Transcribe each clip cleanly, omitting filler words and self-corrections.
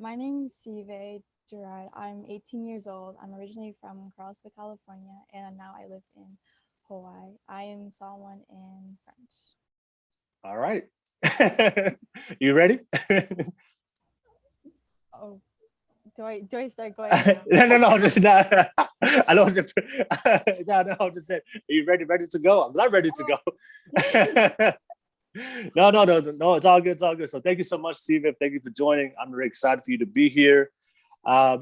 My name is Sive Gerard. I'm 18 years old. I'm originally from Carlsbad, California, and now I live in Hawaii. I am someone in French. All right. You ready? Oh, do I start going now? No, just not. I know. No, just said. Are you ready to go? I'm not ready to Oh, go. No. It's all good. It's all good. So thank you so much, Steve. Thank you for joining. I'm very excited for you to be here. I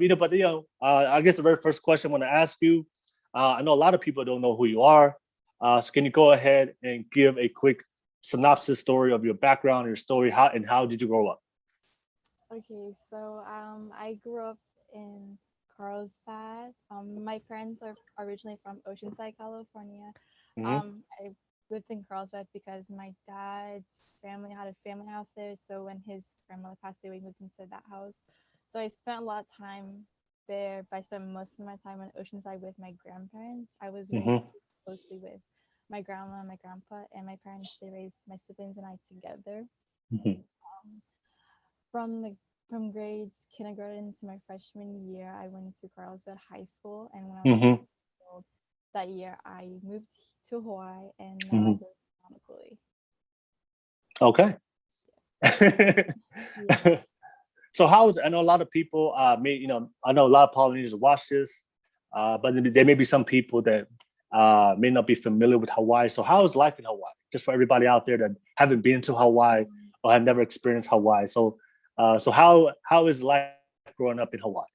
guess the very first question I want to ask you. I know a lot of people don't know who you are. So can you go ahead and give a quick synopsis story of your background, your story, how did you grow up? okay, so I grew up in Carlsbad. My parents are originally from Oceanside, California. Hmm. I lived in Carlsbad because my dad's family had a family house there. So when his grandmother passed away, we moved into that house. So I spent a lot of time there, but I spent most of my time in Oceanside with my grandparents. I was Hmm. raised closely with my grandma and my grandpa, and my parents, they raised my siblings and I together. Hmm. Um, from the from grades kindergarten to my freshman year, I went to Carlsbad High School, and when I was 18 Hmm. years old that year, I moved to Hawaii, and now I Hmm. live in Honolulu. Okay. Yeah. So how is I know a lot of people I know a lot of Polynesians watch this, but there may be some people that may not be familiar with Hawaii. So how is life in Hawaii? Just for everybody out there that haven't been to Hawaii Um, or have never experienced Hawaii. So how is life growing up in Hawaii?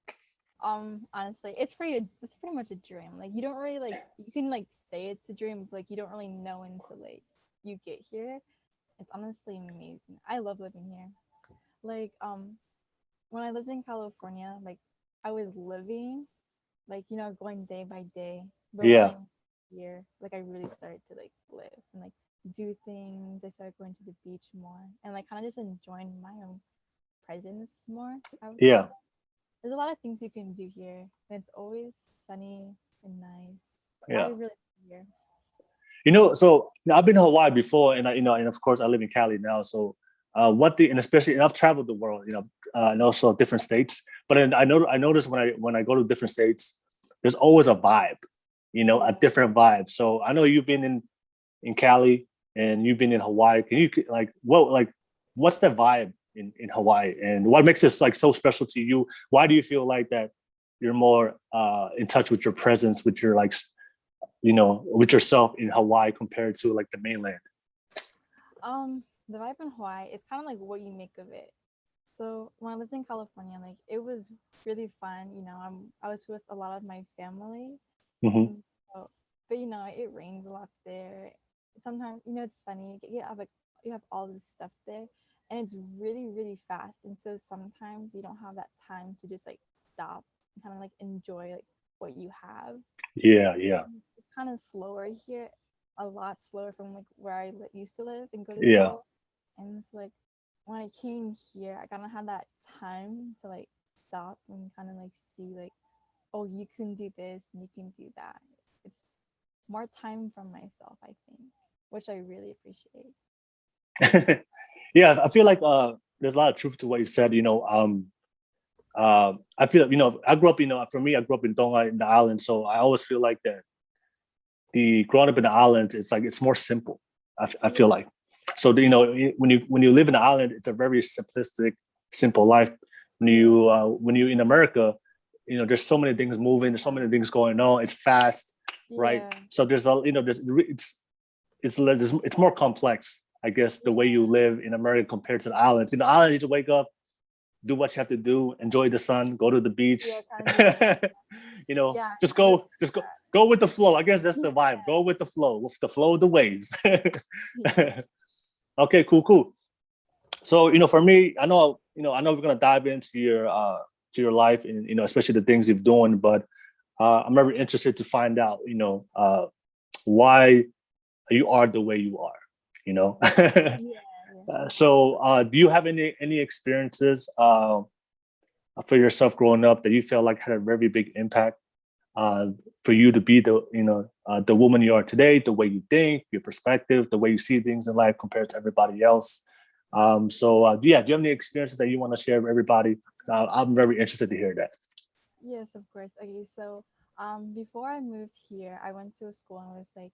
Honestly, it's pretty much a dream. Like you don't really like you can like say it's a dream, but like you don't really know until like you get here. It's honestly amazing. I love living here. Like when I lived in California, like I was living like going day by day. But when I Yeah, moved here, like I really started to like live and like do things. I started going to the beach more and like kind of just enjoying my own presence more. I would say yeah, there's a lot of things you can do here, and it's always sunny and nice. I yeah. really love here. So I've been to Hawaii before, and and of course I live in Cali now. So, and especially, and I've traveled the world, and also different states. But then I notice when I go to different states, there's always a vibe, a Yeah. different vibe. So I know you've been in Cali and you've been in Hawaii. Can you what's the vibe in Hawaii, and what makes this like so special to you? Why do you feel like that you're more in touch with your presence, with your with yourself in Hawaii compared to like the mainland? The vibe in Hawaii, it's kind of like what you make of it. So when I lived in California, like it was really fun. I was with a lot of my family, Hmm. and so, but it rains a lot there. Sometimes it's sunny. You have all this stuff there, and it's really really fast. And so sometimes you don't have that time to just like stop and kind of like enjoy like what you have. Yeah, yeah, It's kind of slower here, a lot slower from like where I used to live and go to yeah. school. And it's like when I came here, I kind of had that time to like stop and kind of like see like, oh, you can do this and you can do that. It's more time from myself, I think, which I really appreciate. Yeah, I feel like there's a lot of truth to what you said. I feel like, I grew up, for me, I grew up in Tonga in the island, so I always feel like that the growing up in the islands, it's like it's more simple. I feel Yeah, like so when you live in the island, it's a very simplistic, simple life. When you in America, there's so many things moving, there's so many things going on. It's fast, right? yeah, So there's a there's it's more complex, I guess, the way you yeah, live in America compared to the islands. In the islands, you just wake up, do what you have to do, enjoy the sun, go to the beach. yeah, kind of just yeah, Just I really go with the flow. I guess that's yeah, the vibe. Go with the flow of the waves. yeah. Okay, cool. So for me, I know we're gonna dive into your life and especially the things you've done, but I'm very interested to find out why you are the way you are. You know. Yeah, yeah. Do you have any experiences for yourself growing up that you felt like had a very big impact uh, for you to be the woman you are today, the way you think, your perspective, the way you see things in life compared to everybody else? Yeah, do you have any experiences that you want to share with everybody I'm very interested to hear that. Yes, of course. Okay, so before I moved here, I went to a school and it was like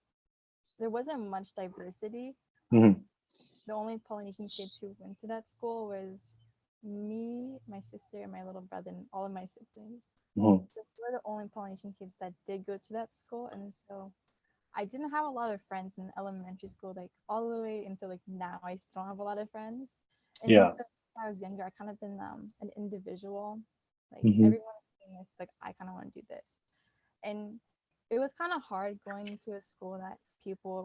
there wasn't much diversity. Hmm. The only Polynesian kids who went to that school was me, my sister, and my little brother, and all of my siblings. Hmm. So we're the only Polynesian kids that did go to that school, and so I didn't have a lot of friends in elementary school, like all the way until like now. I still don't have a lot of friends, and Yeah. so when I was younger, I kind of been an individual. Like Hmm. everyone is doing this, like I kind of want to do this, and it was kind of hard going to a school that people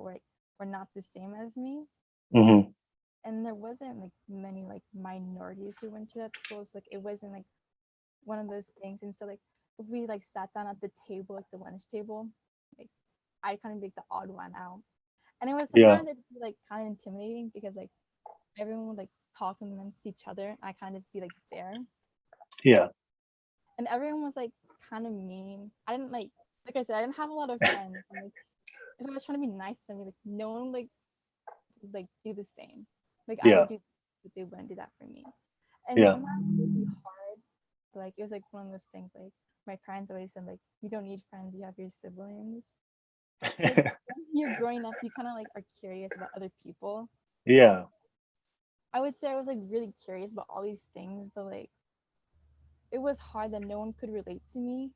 were not the same as me, Hmm. and there wasn't like many like minorities who went to that school. So like it wasn't like one of those things. And so like if we like sat down at the table, like the lunch table, like I'd kind of be like the odd one out. And it was Yeah. sometimes it'd be like kind of intimidating because like everyone would like talk amongst each other. I kind of just be like there. Yeah. And everyone was like kind of mean. I didn't like I said, I didn't have a lot of friends. And, like if I was trying to be nice to me, like no one would like do the same. Like I Yeah. would do, but they wouldn't do that for me. And Yeah. sometimes it would be hard. But, like it was like one of those things. Like my parents always said, like you don't need friends, you have your siblings. So, like when you're growing up, you kind of like are curious about other people. Yeah. I would say I was like really curious about all these things, but like it was hard that no one could relate to me.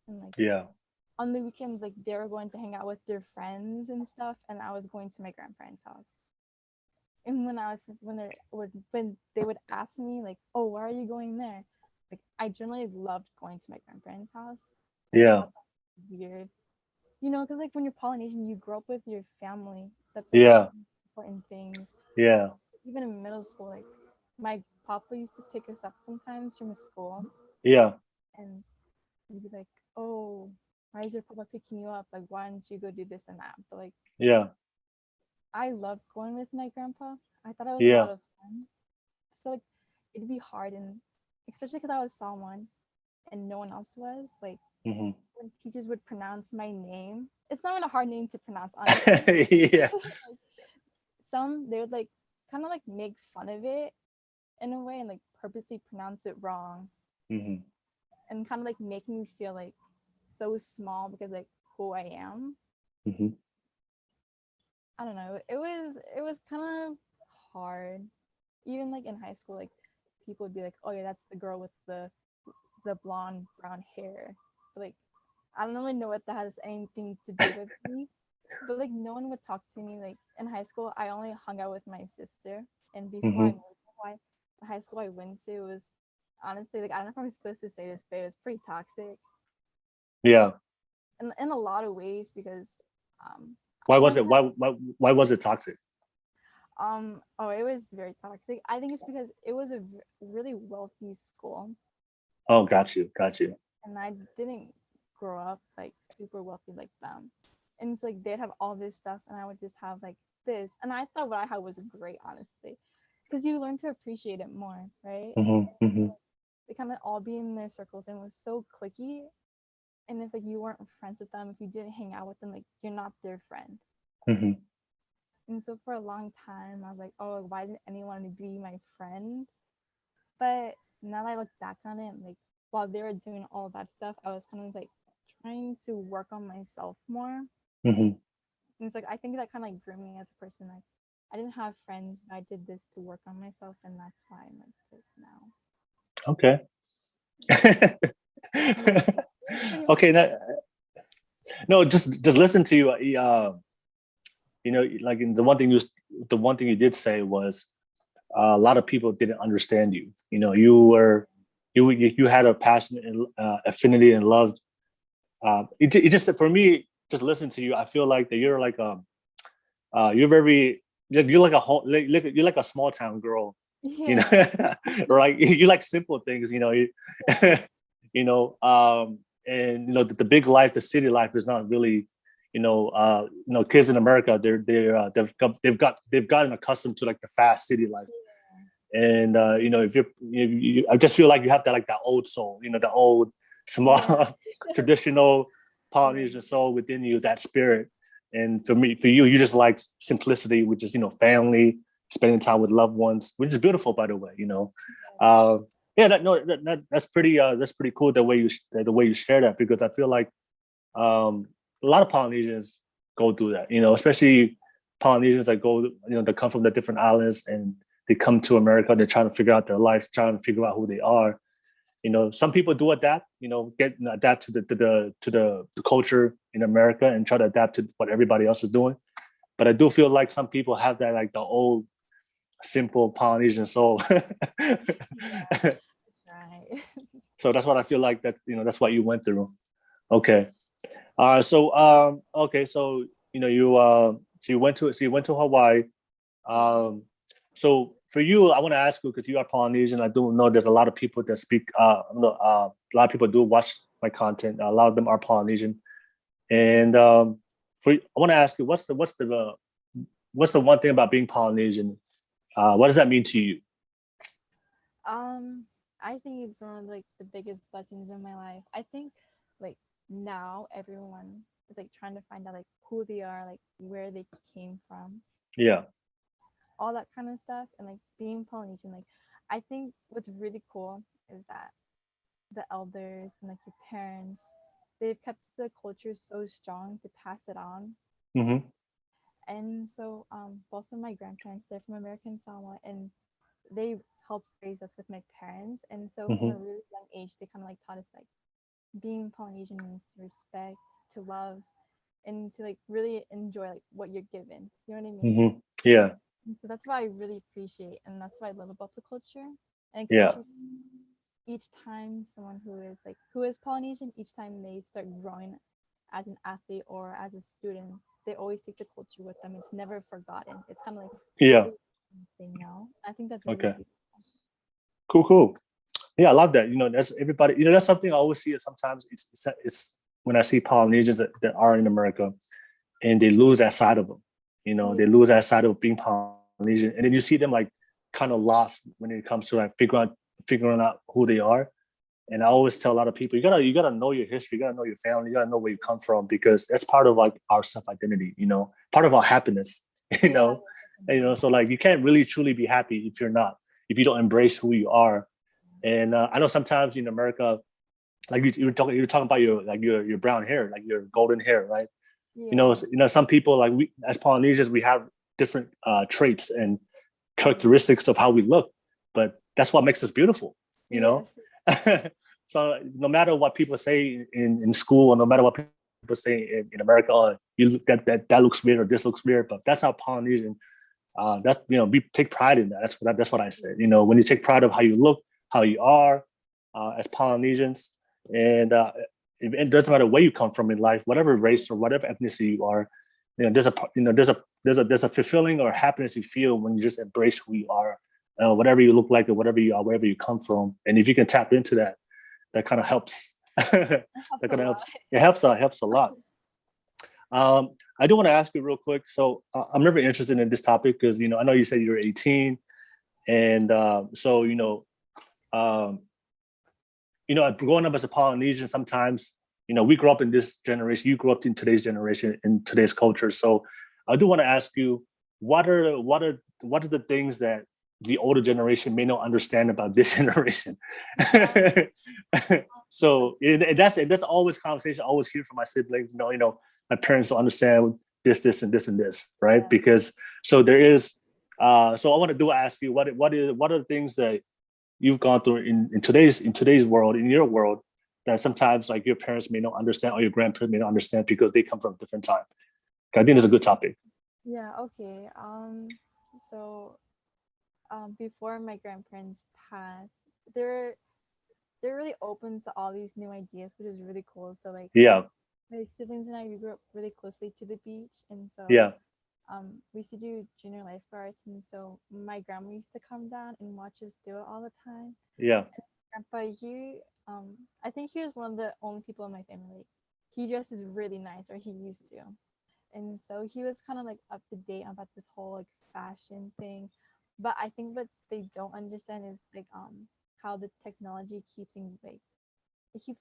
And like Yeah. on the weekends, like they were going to hang out with their friends and stuff, and I was going to my grandparents' house. And when they would ask me like, "Oh, why are you going there?" Like I generally loved going to my grandparents' house. I never Yeah. thought that was weird, because like when you're Polynesian, you grow up with your family. That's like one Yeah. of the important things. Yeah. Even in middle school, like my papa used to pick us up sometimes from school, Yeah. and he'd be like, "Oh, why is your papa picking you up? Like, why don't you go do this and that?" But like, Yeah. I loved going with my grandpa. I thought it was a Yeah. lot of fun. So like, it'd be hard, and especially because I was someone and no one else was. Like, Hmm. when teachers would pronounce my name, it's not even a hard name to pronounce, honestly. Yeah. Like, some they would like kind of like make fun of it in a way and like purposely pronounce it wrong Hmm. and kind of like making me feel like so small because like who I am. Hmm. I don't know. It was kind of hard. Even like in high school, like people would be like, "Oh yeah, that's the girl with the blonde brown hair." But like I don't really know what that has anything to do with me. But like no one would talk to me. Like in high school, I only hung out with my sister. And before I Hmm. moved to Hawaii, the high school I went to was honestly like I don't know if I'm supposed to say this, but it was pretty toxic. Yeah. In a lot of ways because um Why was one it? time Why was it toxic? oh it was very toxic. I think it's because it was a really wealthy school Oh, got you. Got you. and I didn't grow up like super wealthy like them. And it's like they'd have all this stuff and I would just have like this. And I thought what I had was great, honestly. Because you learn to appreciate it more, right? Hmm. Hmm. They kind of all be in their circles and it was so clicky. And if like you weren't friends with them, if you didn't hang out with them, like you're not their friend. Hmm. And so for a long time I was like, oh, why didn't anyone want to be my friend? But now that I look back on it, like while they were doing all that stuff, I was kind of like trying to work on myself more. Hmm. And it's like I think that kind of like grew me as a person. Like I didn't have friends, but I did this to work on myself, and that's why I'm like this now. Okay. Yeah, it's pretty much Okay. it. No, just listen to you. Like the one thing you did say was a lot of people didn't understand you. You had a passion and affinity and love. It just for me, just listen to you. I feel like that you're like you're very you're like a home, you're like a small town girl. You know, Yeah, right? You like simple things. You know, and the big life, the city life is not really. Kids in America, they've gotten accustomed to like the fast city life. And if I just feel like you have that old soul, the old small yeah, traditional yeah, Polynesian soul within you, that spirit. And for you, you just like simplicity, which is family, spending time with loved ones, which is beautiful, by the way. yeah. Yeah, that's pretty cool the way you share that, because I feel like a lot of Polynesians go through that, especially Polynesians that go, that come from the different islands and they come to America. They're trying to figure out their life, trying to figure out who they are. Some people do adapt, adapt to the culture in America and try to adapt to what everybody else is doing. But I do feel like some people have that, like the old simple Polynesian soul. Yeah, that's right. So that's what I feel like, that that's what you went through. Okay. Okay, so you went to Hawaii. Um, so for you, I want to ask you, because you are Polynesian. I do know there's a lot of people that speak. A lot of people do watch my content. A lot of them are Polynesian, and I want to ask you, what's the one thing about being Polynesian? What does that mean to you? Um, I think it's one of like the biggest blessings in my life. I think like now everyone is like trying to find out like who they are, like where they came from, Yeah. all that kind of stuff. And like being Polynesian, like I think what's really cool is that the elders and like your parents, they've kept the culture so strong to pass it on. Mm-hmm. And so both of my grandparents, they're from American Samoa, and they helped raise us with my parents. And so from a Mm-hmm. really young age, they kind of like taught us like being Polynesian means to respect, to love, and to like really enjoy like what you're given. You know what I mean? Mm-hmm. Yeah. And so that's what I really appreciate, and that's what I love about the culture. And Yeah. especially each time someone who is Polynesian, each time they start growing as an athlete or as a student, they always take the culture with them. It's never forgotten. It's kind of like Yeah. really thing now. I think that's really Okay. beautiful. Cool. Cool. Yeah, I love that. That's everybody. That's something I always see. It sometimes it's when I see Polynesians that are in America and they lose that side of them. They Yeah, lose that side of being Polynesian, and then you see them like kind of lost when it comes to like figuring out who they are. And I always tell a lot of people, you gotta know your history, you gotta know your family, you gotta know where you come from, because that's part of like our self identity. Part of our happiness. You yeah, know, so like you can't really truly be happy if you don't embrace who you are. And I know sometimes in America, like you were talking about your brown hair, like your golden hair, right? yeah, Some people, like we as Polynesians, we have different traits and yeah. characteristics of how we look, but that's what makes us beautiful. You know, Yes, so no matter what people say in school, or no matter what people say in America, that looks weird or this looks weird, but that's how Polynesian. That's we take pride in that. That's what I said. When you take pride of how you look, how you are as Polynesians, and it doesn't matter where you come from in life, whatever race or whatever ethnicity you are. There's a fulfilling or happiness you feel when you just embrace who you are, whatever you look like or whatever you are, wherever you come from. And if you can tap into that, that kind of helps. That that helps a kind of lot. helps. It helps a lot. I do want to ask you real quick. So I'm really interested in this topic because I know you said you're 18, and so um, growing up as a Polynesian, sometimes we grew up in this generation. You grew up in today's generation, in today's culture. So I do want to ask you, what are the things that the older generation may not understand about this generation? Yeah, So that's always conversation. I always hear from my siblings. My parents don't understand this, and this, and this, right? yeah. Because so there is. So I want to ask you, what are the things that you've gone through in today's world, in your world, that sometimes like your parents may not understand or your grandparents may not understand because they come from a different time. I think it's a good topic. Yeah, okay. So before my grandparents passed, they're they're really open to all these new ideas, which is really cool. So like Yeah, my siblings and I, we grew up really closely to the beach, and so yeah, we used to do junior lifeguards, and so my grandma used to come down and watch us do it all the time. yeah. Grandpa, I think he was one of the only people in my family. Like, he dresses really nice, or he used to, and so he was kind of like up to date about this whole like fashion thing. But I think what they don't understand is like how the technology it keeps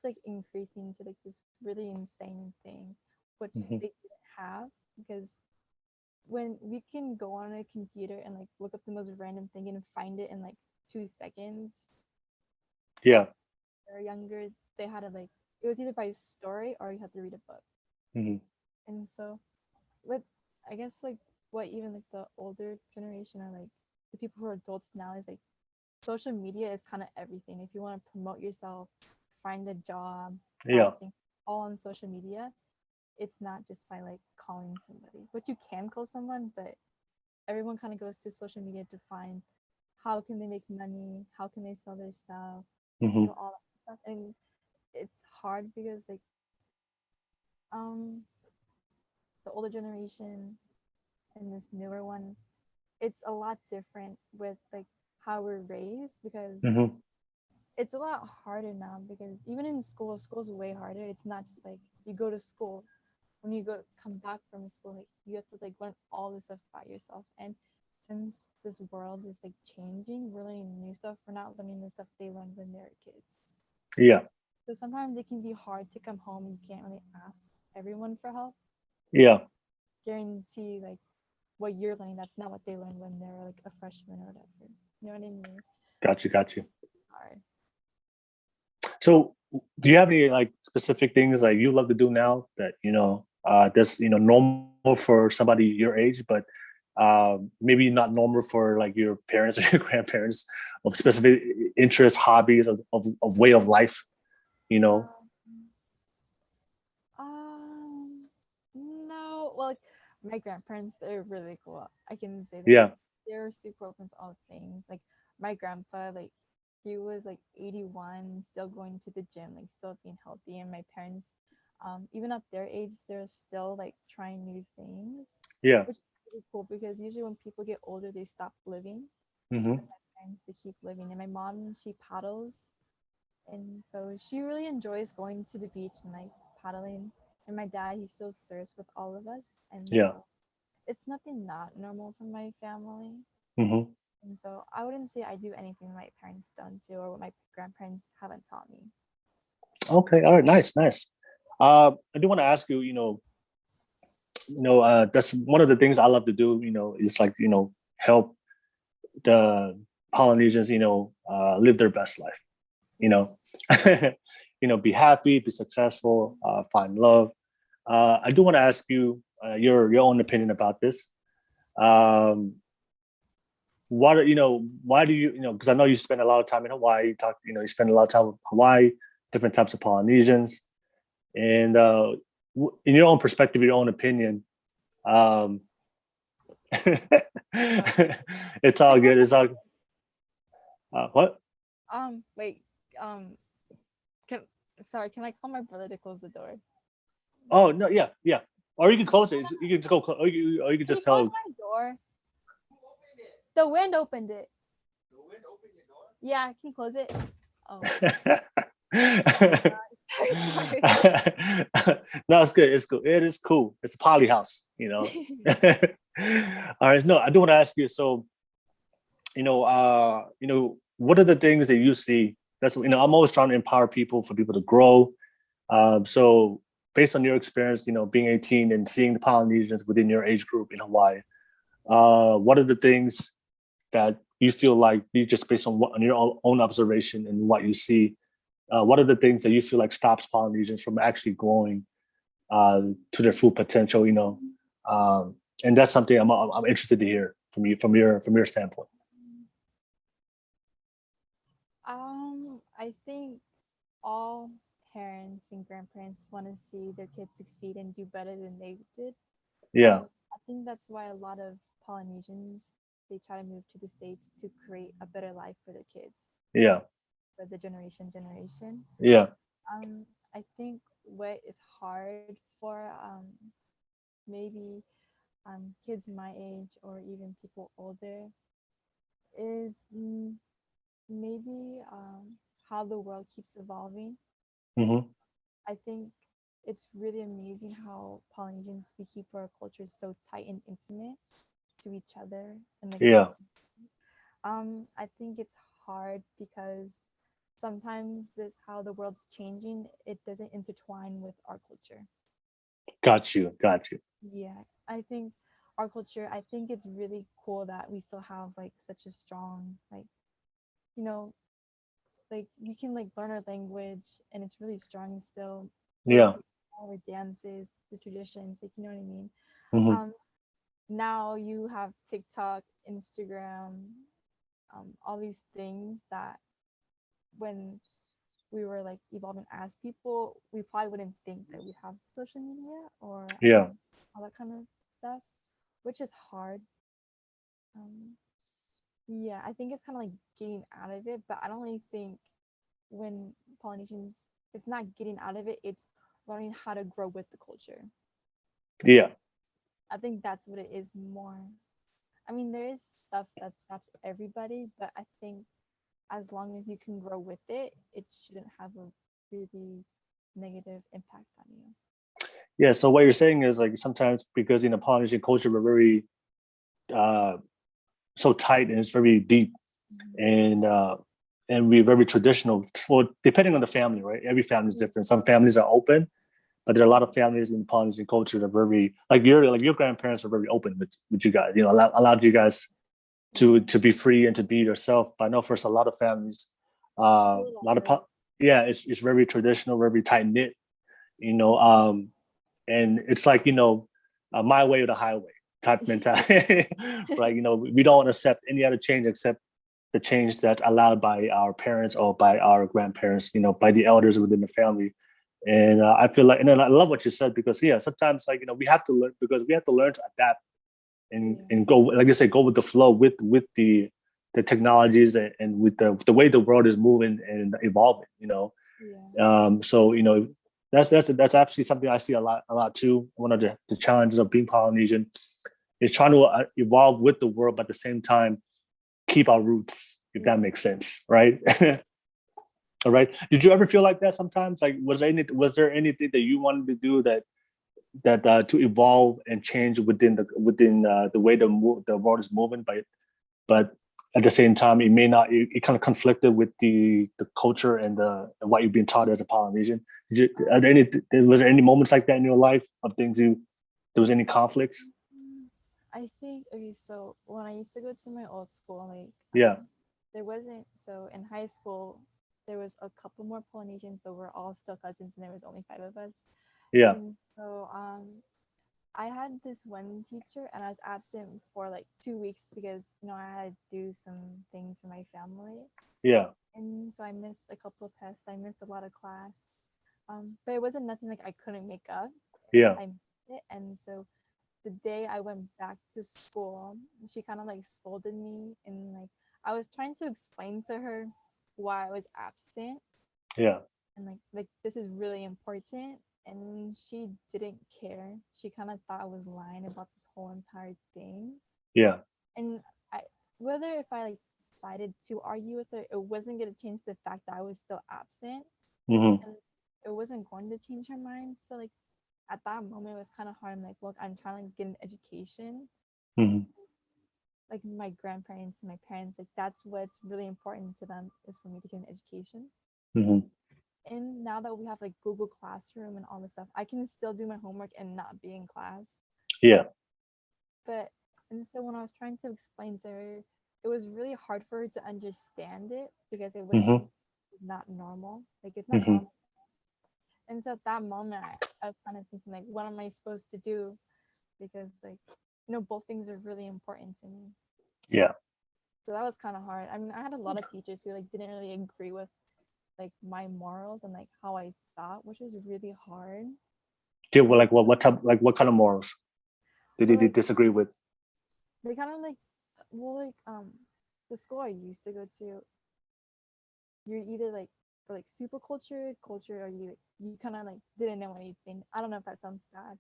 like increasing to like this really insane thing, which Hmm. they didn't have because when we can go on a computer and like look up the most random thing and find it in like 2 seconds, Yeah. They were younger, they had to like it was either by story or you had to read a book. Hmm. And so with I guess like what even like the older generation or like the people who are adults now is like social media is kind of everything. If you want to promote yourself, find a job, Yeah. find things all on social media, it's not just by like calling somebody. But you can call someone, but everyone kind of goes to social media to find how can they make money, how can they sell their stuff, Hmm. all that stuff. And it's hard because like um the older generation and this newer one, it's a lot different with like how we're raised because Hmm. it's a lot harder now because even in school, school's way harder. It's not just like you go to school. When you go come back from school, like you have to like learn all this stuff by yourself. And since this world is like changing, we're learning new stuff. We're not learning the stuff they learned when they were kids. Yeah. So sometimes it can be hard to come home. You can't really ask everyone for help. Yeah. Guarantee like what you're learning. That's not what they learned when they were like a freshman or whatever. You know what I mean? Got you. Got you. Hard. So, do you have any like specific things like you love to do now that that's normal for somebody your age, but maybe not normal for like your parents or your grandparents, of specific interests, hobbies, of way of life, you know? Um, no. Well, like my grandparents, they're really cool. I can say that Yeah. they're super open to all things. Like my grandpa, like he was like 81, still going to the gym, like still being healthy. And my parents, even at their age, they're still like trying new things, Yeah. which is really cool because usually when people get older, they stop living. Hmm. But my parents, they keep living. And my mom, she paddles, and so she really enjoys going to the beach and like paddling. And my dad, he still surfs with all of us, and Yeah. so it's nothing not normal for my family. Hmm. And so I wouldn't say I do anything my parents don't do or what my grandparents haven't taught me. Okay. All right. Nice. Nice. I do want to ask you, that's one of the things I love to do, is like, help the Polynesians, live their best life, you Yeah. know, be happy, be successful, find love. I do want to ask you your own opinion about this. Um, why do because I know you spend a lot of time in Hawaii. You spend a lot of time with Hawaii, different types of Polynesians, and in your own perspective, your own opinion, um, Sorry. it's Can I all close good. It's all what? wait. Um can sorry, can I call my brother to close the door? Oh no, yeah, yeah. Or you can close it. You can just go. Or you can Can you just close tell. my door? The wind opened it. Yeah, can you close it? Oh, sorry, sorry. No, it's good. It's good. It is cool. It's a poly house. All right. No, I do want to ask you. So, what are the things that you see? That's I'm always trying to empower people for people to grow. So, based on your experience, being 18 and seeing the Polynesians within your age group in Hawaii, what are the things that you feel like you just based on your own observation and what you see? What are the things that you feel like stops Polynesians from actually growing to their full potential? And that's something I'm interested to hear from you from your standpoint. I think all parents and grandparents want to see their kids succeed and do better than they did. Yeah, I think that's why a lot of Polynesians they try to move to the States to create a better life for their kids, yeah, for the generation. yeah. I think what is hard for maybe kids my age or even people older is maybe how the world keeps evolving. Hmm. I think it's really amazing how Polynesians we keep our culture so tight and intimate to each other and like as a Yeah, I think it's hard because sometimes this how the world's changing it doesn't intertwine with our culture. got you. Yeah, I think our culture I think it's really cool that we still have like such a strong like you know like we can like learn our language and it's really strong still. Like Yeah. our dances, the traditions, like you know what I mean. Hmm. Um, Now you have TikTok, Instagram, all these things that when we were like evolving as people, we probably wouldn't think that we have social media or Yeah. all that kind of stuff, which is hard. Um, yeah, I think it's kind of like getting out of it, but I don't really think when Polynesians, it's not getting out of it, it's learning how to grow with the culture. Yeah. I think that's what it is more. I mean, there is stuff that stops everybody, but I think as long as you can grow with it, it shouldn't have a really negative impact on you. Yeah. So what you're saying is like sometimes because in the Polynesian culture we're very uh so tight and it's very deep Mhm. and uh and we're very traditional. Well, depending on the family, right? Every family is Yeah. different. Some families are open, but there are a lot of families in Polynesian culture that are very like your grandparents are very open with you guys. You know, allowed you guys Yeah. to be free and to be yourself. But I know for a lot of families, It's a a little lot of hard. yeah, it's very traditional, very tight knit. You know, and it's like my way or the highway type mentality, right? You know, we don't accept any other change except the change that's allowed by our parents or by our grandparents, you know, by the elders within the family. And I feel like, and then I love what you said because yeah, sometimes like we have to learn because we have to learn to adapt Yeah. and go like I said, go with the flow with the technologies and with the way the world is moving and evolving. You know, Yeah. so that's absolutely something I see a lot too. One of the challenges of being Polynesian is trying to evolve with the world, but at the same time keep our roots, if that Yeah. makes sense, right? All right. Did you ever feel like that sometimes? Like, was there anything that you wanted to do that to evolve and change within the way the world is moving, but at the same time, it may not. It kind of conflicted with the culture and the what you've been taught as a Polynesian. Are there any was there any moments like that in your life of things you there was any conflicts? I think okay, so when I used to go to my old school, like Yeah, there wasn't so in high school there was a couple more Polynesians, but we're all still cousins and there was only five of us. yeah, And so I had this one teacher and I was absent for like 2 weeks because I had to do some things for my family. yeah, And so I missed a couple of tests. I missed a lot of class. But it wasn't nothing like I couldn't make up. yeah, I missed it. And so the day I went back to school, she kind of like scolded me and like I was trying to explain to her why I was absent yeah, and like this is really important and she didn't care. She kind of thought I was lying about this whole entire thing. yeah, And I whether if I like decided to argue with her, it wasn't going to change the fact that I was still absent mm-hmm, and it wasn't going to change her mind. So like at that moment it was kind of hard. I'm like, look, I'm trying to get an education. mm-hmm, Like my grandparents and my parents, like that's what's really important to them is for me to get an education. mm-hmm. And now that we have like Google Classroom and all this stuff, I can still do my homework and not be in class. Yeah, But and so when I was trying to explain to her, it was really hard for her to understand it because it was mm-hmm, not normal. Like it's not mm-hmm, normal. And so at that moment, I was kind of thinking like, what am I supposed to do? Because like, both things are really important to me. yeah. So that was kind of hard. I mean, I had a lot of teachers who like didn't really agree with like my morals and like how I thought, which was really hard. Yeah, well, And like what type like what kind of morals did so you like disagree with? they kind of like well like the school I used to go to, you're either like for like super culture or you kind of like didn't know anything. I don't know if that sounds bad.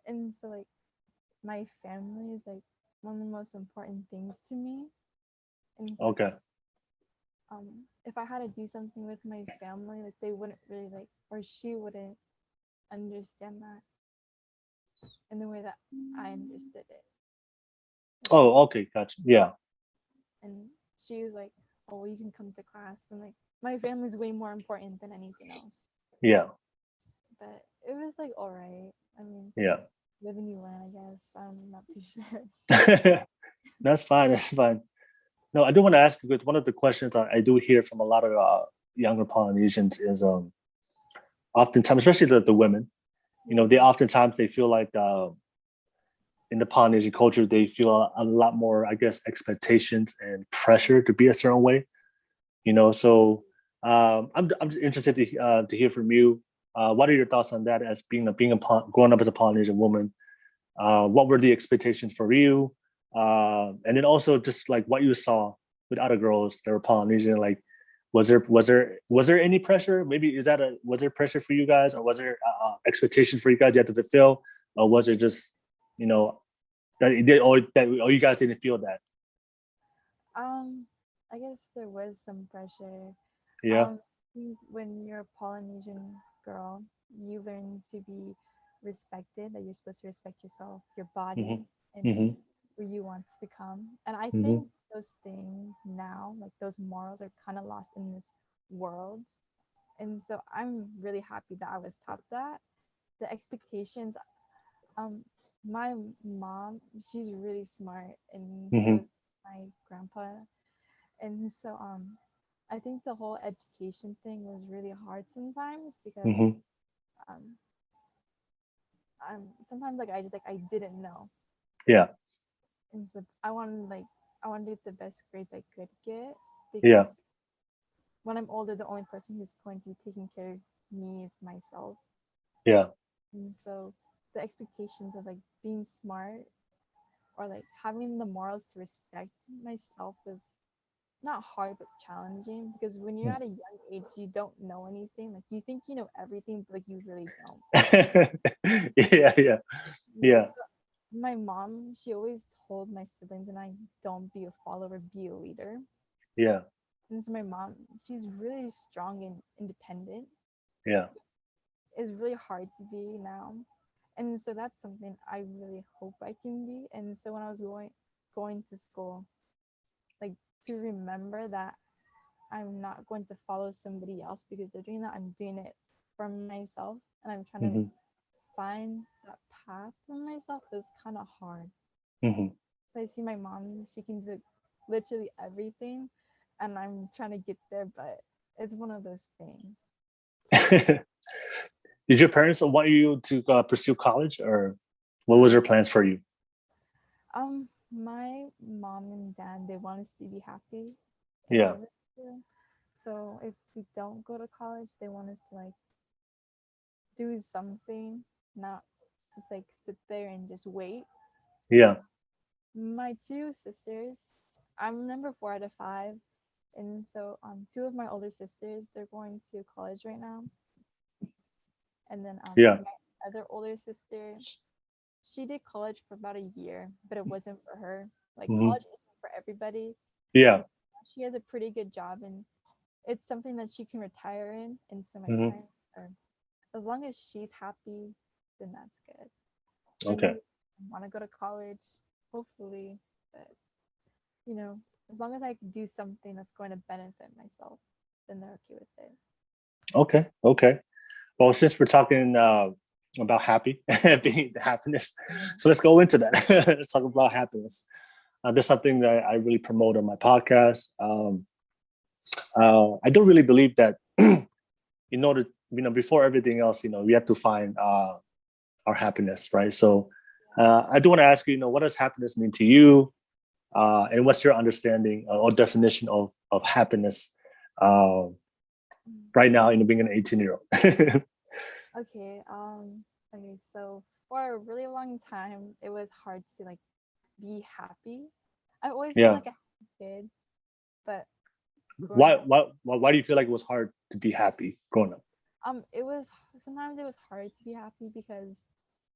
And so like my family is like one of the most important things to me. And so Okay, if I had to do something with my family, like they wouldn't really like or she wouldn't understand that in the way that I understood it. Like, oh, okay, gotcha. Yeah, and she was like, "Oh, well, you can come to class." And like, my family's way more important than anything else. yeah, But it was like, all right. I mean, yeah. live and you learn, I guess. I'm not too sure. That's fine. That's fine. No, I do want to ask you because one of the questions I do hear from a lot of younger Polynesians is oftentimes, especially the women, they oftentimes they feel like in the Polynesian culture they feel a lot more, I guess, expectations and pressure to be a certain way. So I'm just interested to hear from you. What are your thoughts on that as growing up as a Polynesian woman? What were the expectations for you? And then also just like what you saw with other girls that were Polynesian, like was there any pressure? Maybe was there pressure for you guys, or was there expectations for you guys you had to fulfill, or was it just you know that it did, or you guys didn't feel that? Um, I guess there was some pressure. Yeah. I think when you're a Polynesian girl, you learn to be respected, that you're supposed to respect yourself, your body, Hmm. and Hmm. who you want to become. And I think Hmm. those things now, like those morals, are kind of lost in this world. And so I'm really happy that I was taught that. The expectations, um, my mom, she's really smart, and so Hmm. is my grandpa. And so I think the whole education thing was really hard sometimes because Hmm. um sometimes like I didn't know. Yeah. And so I wanted to get the best grades I could get because Yeah. when I'm older the only person who's going to be taking care of me is myself. Yeah. And so the expectations of like being smart or like having the morals to respect myself was not hard but challenging because when you're at a young age you don't know anything, like you think you know everything but like you really don't. Yeah. Yeah. Yeah, Yeah. so my mom, she always told my siblings and I, don't be a follower, be a leader. Yeah. And so my mom, she's really strong and independent. Yeah. It's really hard to be now, and so that's something I really hope I can be. And so when I was going to school, like, to remember that I'm not going to follow somebody else because they're doing that. I'm doing it for myself, and I'm trying to like Hmm. find that path for myself is kind of hard. Hmm. I see my mom; she can do literally everything, and I'm trying to get there, but it's one of those things. Did your parents want you to pursue college, or what was their plans for you? My mom and dad, they want us to be happy and Yeah. live it through. So if we don't go to college, they want us to like do something, not just like sit there and just wait. Yeah. My two sisters, I'm number four out of five, and so two of my older sisters, they're going to college right now, and then Yeah. my other older sister, she did college for about a year, but it wasn't for her. Like Hmm. college isn't for everybody, Yeah. and she has a pretty good job, and it's something that she can retire in. And so my Hmm. parents are, as long as she's happy, then that's good. For Okay. me, I want to go to college, hopefully, but as long as I can do something that's going to benefit myself, then they're okay with it. Okay. Okay. Well, since we're talking about being the happiness, so let's go into that. Let's talk about happiness. That's something that I really promote on my podcast. I don't really believe that in order, before everything else, we have to find our happiness, right? So I do want to ask you, what does happiness mean to you? And what's your understanding or definition of happiness uh, Mm. right now, being an 18-year-old? Okay. Okay. So for a really long time, it was hard to like be happy. I've always been Yeah. like a happy kid, but growing Why, up, why, why do you feel like it was hard to be happy growing up? it was sometimes it was hard to be happy because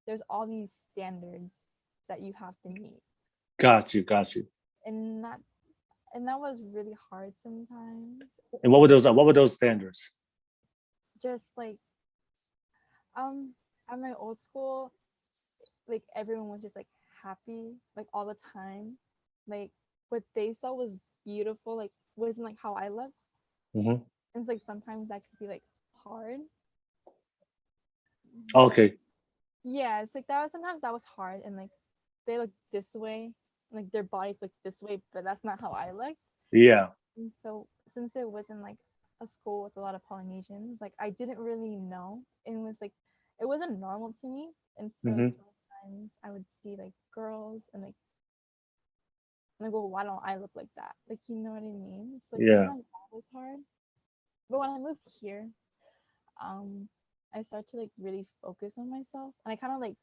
there's all these standards that you have to meet, Got you, got you. and that was really hard sometimes. And what were those standards? Just like at my old school, like everyone was just like happy like all the time. Like what they saw was beautiful, like wasn't like how I looked. Hmm. And it's like sometimes that could be like hard. But Okay. yeah, it's like that was sometimes that was hard and like they look this way like their bodies look this way, but that's not how I look. Yeah. And so since it wasn't like a school with a lot of Polynesians, like I didn't really know. And it was like it wasn't normal to me. And so Hmm. sometimes I would see like girls and like I'm like, well, why don't I look like that? Like you know what I mean? So like Yeah. sometimes that was hard. But when I moved here, um, I started to like really focus on myself and I kinda like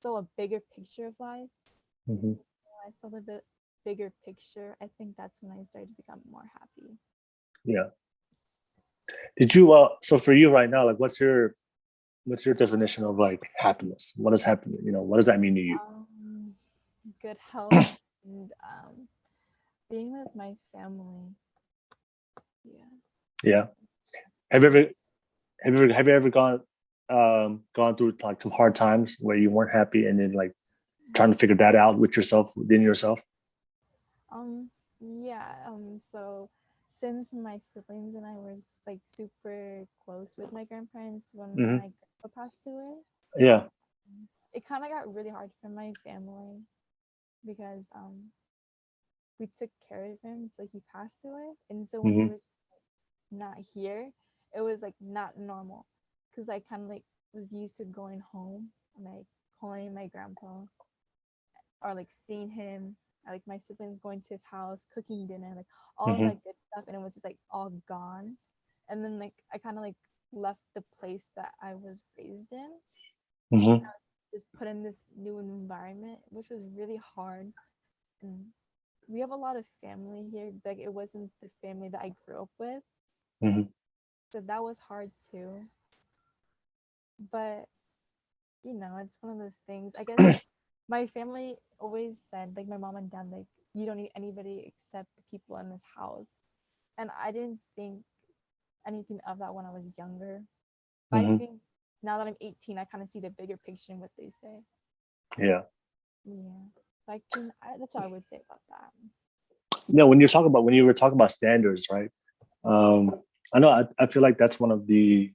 saw a bigger picture of life. Hmm. When I saw the bigger picture, I think that's when I started to become more happy. Yeah. Did you so for you right now, like what's your definition of like happiness? What is happiness? What does that mean to you? Um, Good health and being with my family. Yeah. Yeah. Have you ever have you ever gone through like some hard times where you weren't happy and then like trying to figure that out with yourself within yourself? Yeah. So since my siblings and I were like super close with my grandparents when Hmm. my grandpa passed away, Yeah. it kind of got really hard for my family because we took care of him so he passed away, and so when he Hmm. was not here, it was like not normal because I kind of like was used to going home and like calling my grandpa or like seeing him, or, like my siblings going to his house, cooking dinner, like all of Hmm. that good stuff, and it was just like all gone. And then like I kind of like left the place that I was raised in, Hmm. just put in this new environment, which was really hard. And we have a lot of family here. Like it wasn't the family that I grew up with, Hmm. so that was hard too. But it's one of those things. I guess my family always said, like my mom and dad, like you don't need anybody except the people in this house. And I didn't think anything of that when I was younger. But I Hmm. think now that I'm 18, I kind of see the bigger picture in what they say. Yeah. Yeah. That's what I would say about that. When when you were talking about standards, right? Um, I know I feel like that's one of the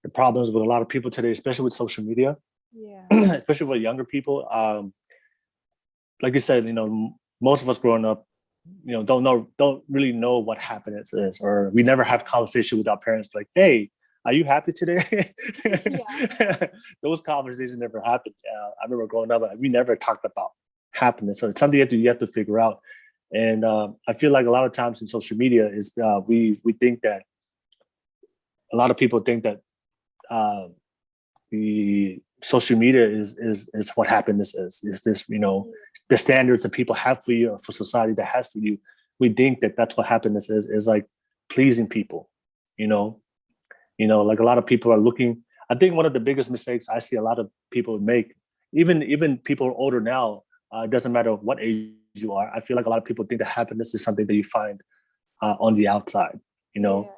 the problems with a lot of people today, especially with social media, Yeah. especially with younger people. Like you said, most of us growing up, don't really know what happiness is, or we never have conversation with our parents like, "Hey, are you happy today?" Yeah. Those conversations never happened. I remember growing up, we never talked about happiness, so it's something you have to figure out. And I feel like a lot of times in social media is we think that a lot of people think that uh, the social media is what happiness is. Is this the standards that people have for you or for society that has for you? We think that that's what happiness is like pleasing people. You know, like a lot of people are looking. I think one of the biggest mistakes I see a lot of people make, even people older now, it doesn't matter what age you are. I feel like a lot of people think that happiness is something that you find on the outside. You know, Yeah.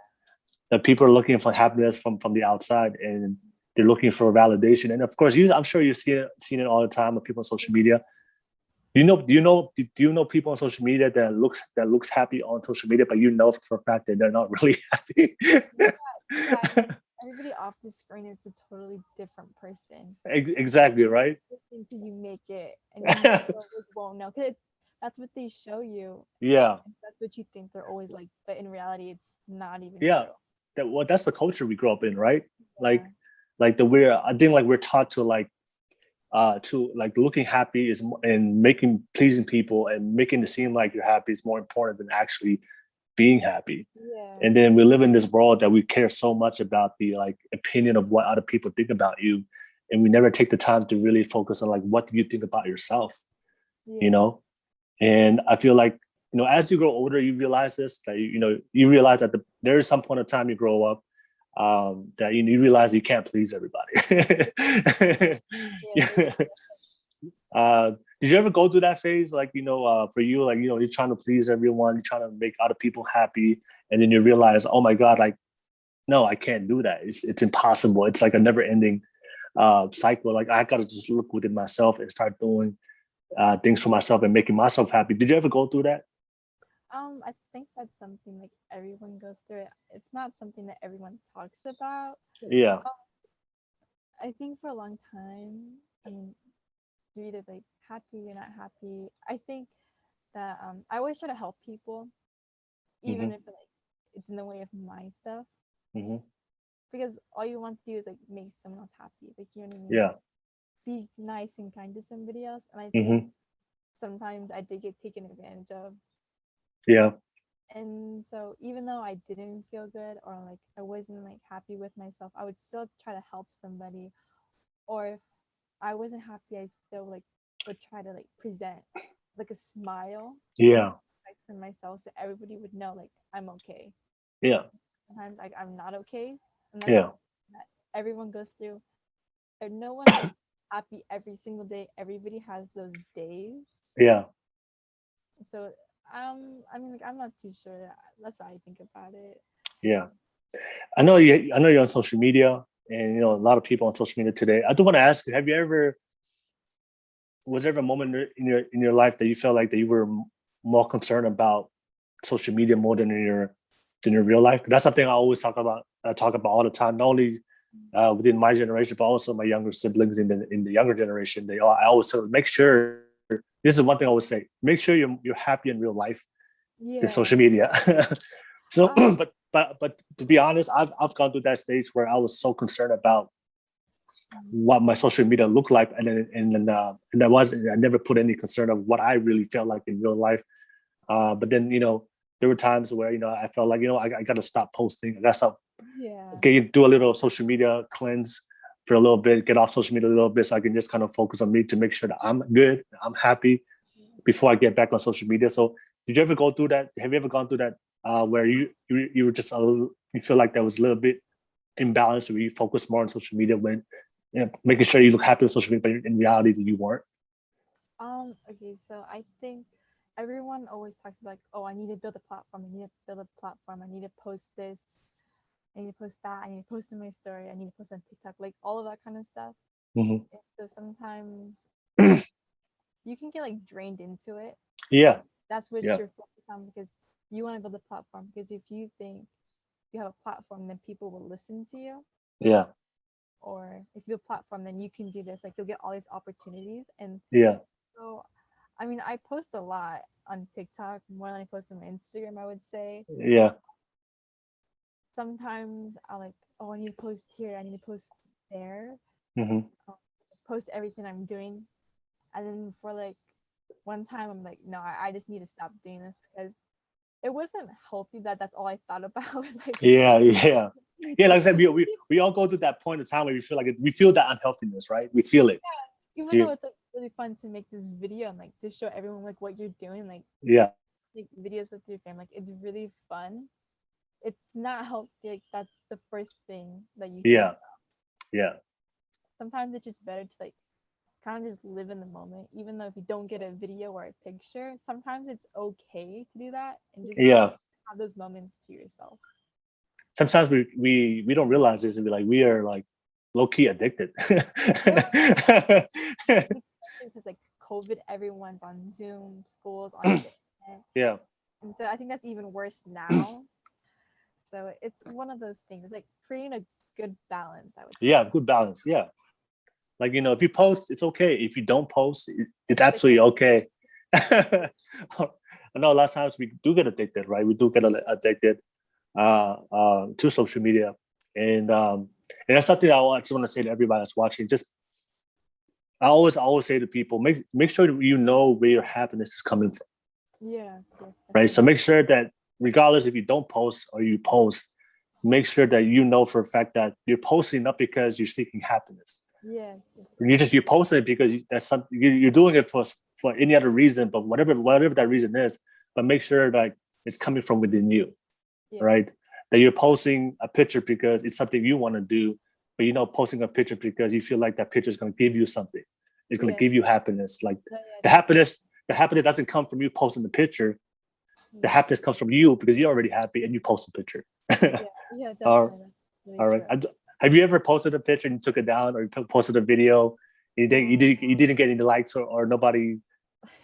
that people are looking for happiness from the outside and they're looking for validation. And of course, I'm sure you've seen it all the time with people on social media. Do you know people on social media that looks happy on social media, but for a fact that they're not really happy? Yeah. And like everybody off the screen is a totally different person. Exactly, right? Until you make it, and you still like, won't know because that's what they show you. Yeah, And that's what you think they're always like, but in reality, it's not even yeah. true. That's the culture we grew up in, right? Like, Yeah. I think like we're taught to like looking happy and making pleasing people and making it seem like you're happy is more important than actually being happy. Yeah. And then we live in this world that we care so much about the like opinion of what other people think about you, and we never take the time to really focus on like what do you think about yourself, you Yeah. know. And I feel like as you grow older, you realize this that you realize that there is some point of time you grow up that you realize you can't please everybody. Yeah. Yeah. Did you ever go through that phase, like for you, like you're trying to please everyone, you're trying to make other people happy, and then you realize, oh my god, like no, I can't do that. It's impossible. It's like a never ending cycle. Like I gotta just look within myself and start doing things for myself and making myself happy. Did you ever go through that? I think that's something like everyone goes through it. It's not something that everyone talks about. Yeah. I think for a long time, I mean, you're either like happy, you're not happy. I think that I always try to help people, even Mm-hmm. if like it's in the way of my stuff, Mm-hmm. because all you want to do is like make someone else happy. Like you know what I mean? Yeah. Like be nice and kind to somebody else. And I think Mm-hmm. sometimes I did get taken advantage of. Yeah. And so even though I didn't feel good or like I wasn't like happy with myself, I would still try to help somebody. Or if I wasn't happy, I still like would try to like present like a smile Yeah. like for myself so everybody would know like I'm okay. Yeah. Sometimes like I'm not okay, and that's Yeah. that everyone goes through. And no one's like happy every single day. Everybody has those days. Yeah. So I mean like I'm not too sure. That's what I think about it. Yeah. I know you. I know you're on social media, and you know a lot of people on social media today. I do want to ask you: have you ever was there ever a moment in your life that you felt like that you were more concerned about social media more than your real life? That's something I always talk about. I talk about all the time, not only within my generation, but also my younger siblings in the younger generation. I always say, make sure. This is one thing I always say: make sure you're happy in real life in Yeah. social media. So, Um. but to be honest, I've gone through that stage where I was so concerned about what my social media looked like, and I never put any concern of what I really felt like in real life. But then there were times where I felt like I got to stop posting. I got to stop Yeah. do a little social media cleanse for a little bit, get off social media a little bit, so I can just kind of focus on me to make sure that I'm good, I'm happy before I get back on social media. So did you ever go through that? Have you ever gone through that where you were just a little, you feel like that was a little bit imbalanced, where you focus more on social media when making sure you look happy on social media, but in reality that you weren't? Okay. So I think everyone always talks about like, oh, I need to build a platform. I need to build a platform. I need to post this. I need to post that. I need to post in my story. I need to post on TikTok. Like all of that kind of stuff. Mm-hmm. And so sometimes you can get like drained into it. Yeah, That's what yeah, you're focused on because you want to build a platform. Because if you think you have a platform, then people will listen to you. yeah, Or if you have a platform, then you can do this. Like you'll get all these opportunities. And yeah, so, I mean, I post a lot on TikTok more than I post on Instagram. I would say yeah. sometimes I like, oh, I need to post here. I need to post there. Mm-hmm. um, Post everything I'm doing. And then for like one time, I'm like, no, I just need to stop doing this because it wasn't healthy that that's all I thought about. Was like, Yeah, yeah, need yeah. to Like I said, post. we all go through that point of time where we feel like we feel that unhealthiness, right? We feel it. Even Yeah, though it's like really fun to make this video and like to show everyone like what you're doing, yeah, like videos with your family, like it's really fun. It's not healthy. Like that's the first thing that you think yeah, about. yeah, Sometimes it's just better to like kind of just live in the moment, even though if you don't get a video or a picture, sometimes it's okay to do that and just yeah. have those moments to yourself. Sometimes we don't realize this and be like we are like low key addicted. Yeah, because like COVID, everyone's on Zoom, schools on the internet, Yeah, and so I think that's even worse now. So it's one of those things. It's like creating a good balance, I would yeah, say. good balance. Yeah, like if you post, it's okay. If you don't post, it's It's like absolutely okay. exactly. I know a lot of times we do get addicted, right? We do get addicted to social media, and and that's something I just want to say to everybody that's watching. Just I always say to people, make sure that you know where your happiness is coming from, Yes, yes, right? So definitely. make sure that regardless if you don't post or you post, make sure that you know for a fact that you're posting not because you're seeking happiness. Yes, yes, You're posting it because that's something you're doing it for any other reason, but whatever that reason is. But make sure that it's coming from within you, yeah, right? That you're posting a picture because it's something you want to do, but you're not posting a picture because you feel like that picture is going to give you something. It's going to yeah, give you happiness. Like yeah, yeah, the definitely. happiness, the happiness doesn't come from you posting the picture. The Yeah, happiness comes from you because you're already happy and you post a picture. yeah, yeah, All definitely. That's really all right. true. Have you ever posted a picture and you took it down, or you posted a video? You didn't get any likes, or nobody,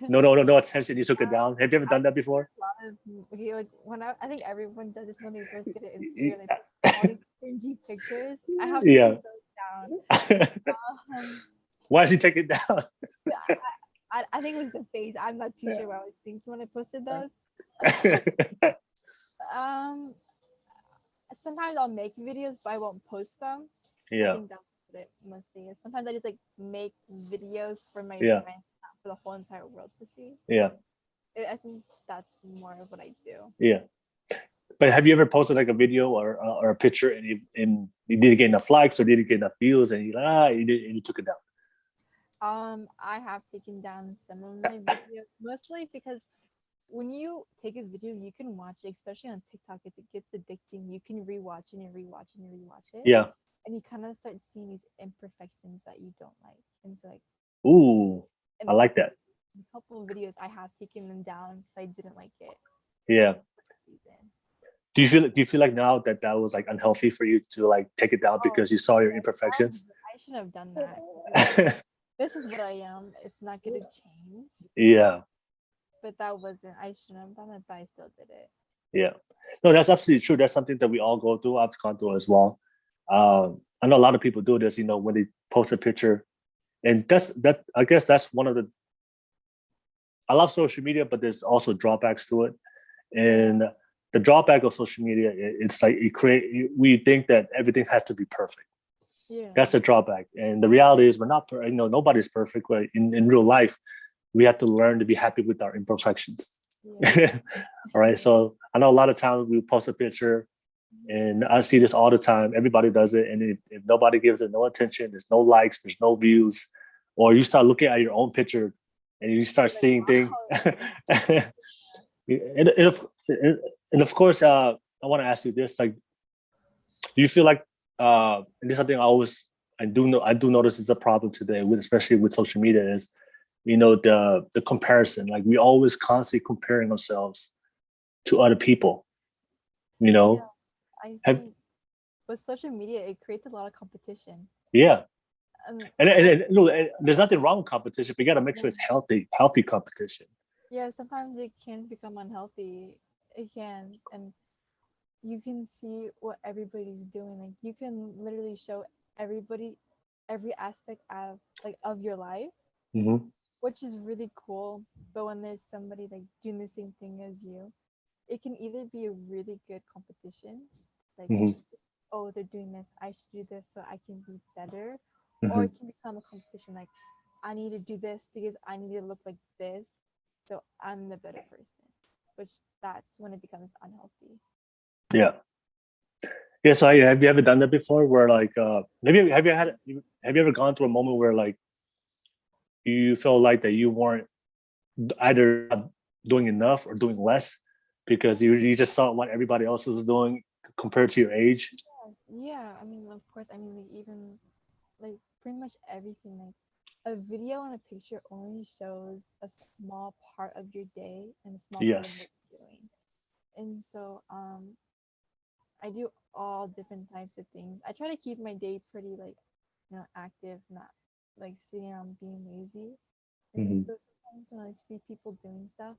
no attention. You took it down. Have you ever I done that think before? a lot of okay, like when I think everyone does this when they first get an Instagram, they Yeah. post all these cringy pictures. I have to take Yeah. those down. Um, Why did you take it down? I think it was the face. I'm not too sure what I was thinking when I posted those. Um, Sometimes I'll make videos, but I won't post them. I Yeah, think that's what it mostly is. Sometimes I just like make videos for my yeah, friends, not for the whole entire world to see. yeah, I think that's more of what I do. yeah. But have you ever posted like a video or a picture and you didn't get enough likes or didn't get enough views and you like you did and you took it down? I have taken down some of my videos, mostly because when you take a video, you can watch it, especially on TikTok. It gets addicting. You can rewatch it and rewatch it and rewatch it, Yeah. and you kind of start seeing these imperfections that you don't like. And so, like, Ooh, in I a like couple, that. in a couple of videos, I have taken them down because I didn't like it. Yeah. Season. Do you feel like now that that was like unhealthy for you to like take it down Oh, because you saw your yeah, imperfections? I shouldn't have done that. Like, this is what I am. It's not gonna change. Yeah. But that wasn't. I shouldn't have done it, but I still did it. Yeah. No, that's absolutely true. That's something that we all go through. I've gone through as well. I know a lot of people do this, when they post a picture. And I guess that's one of the I love social media, but there's also drawbacks to it. And the drawback of social media, it's like we think that everything has to be perfect. Yeah. That's the drawback. And the reality is we're not, nobody's perfect, but in real life, we have to learn to be happy with our imperfections. Yeah. All right. So I know a lot of times we post a picture and I see this all the time. Everybody does it. And if nobody gives it no attention, there's no likes, there's no views, or you start looking at your own picture and you start Like, seeing things. wow. And of course, I want to ask you this: like, do you feel like, and this is something I do notice is a problem today, especially with social media, is the comparison. Like we always constantly comparing ourselves to other people. You Yeah. know, I have think with social media, it creates a lot of competition. yeah, I look, there's nothing wrong with competition, but you got to make sure it's healthy competition. yeah, sometimes it can become unhealthy. It can, and you can see what everybody's doing. Like you can literally show everybody every aspect of your life, Hmm. which is really cool. But when there's somebody like doing the same thing as you, it can either be a really good competition, like, Hmm. oh, they're doing this, I should do this so I can be better, or Hmm. it can become a competition like I need to do this because I need to look like this, so I'm the better person, which that's when it becomes unhealthy. Yeah. Yeah. So have you ever done that before? Where like, maybe have you ever gone through a moment where like you felt like that you weren't either not doing enough or doing less because you just saw what everybody else was doing compared to your age? Yes, yeah, I mean, of course, I mean, like, even like pretty much everything, like a video and a picture only shows a small part of your day and a small part of Yes. what you're doing. And so I do all different types of things. I try to keep my day pretty like, active, not like sitting around being lazy. And Hmm. so sometimes when I see people doing stuff,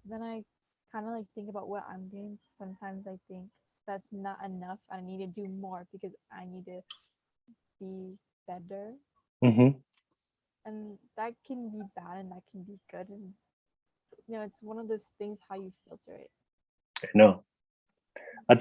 then I kind of like think about what I'm doing. Sometimes I think that's not enough. I need to do more because I need to be better. Hmm. And that can be bad and that can be good. And it's one of those things how you filter it. I know. I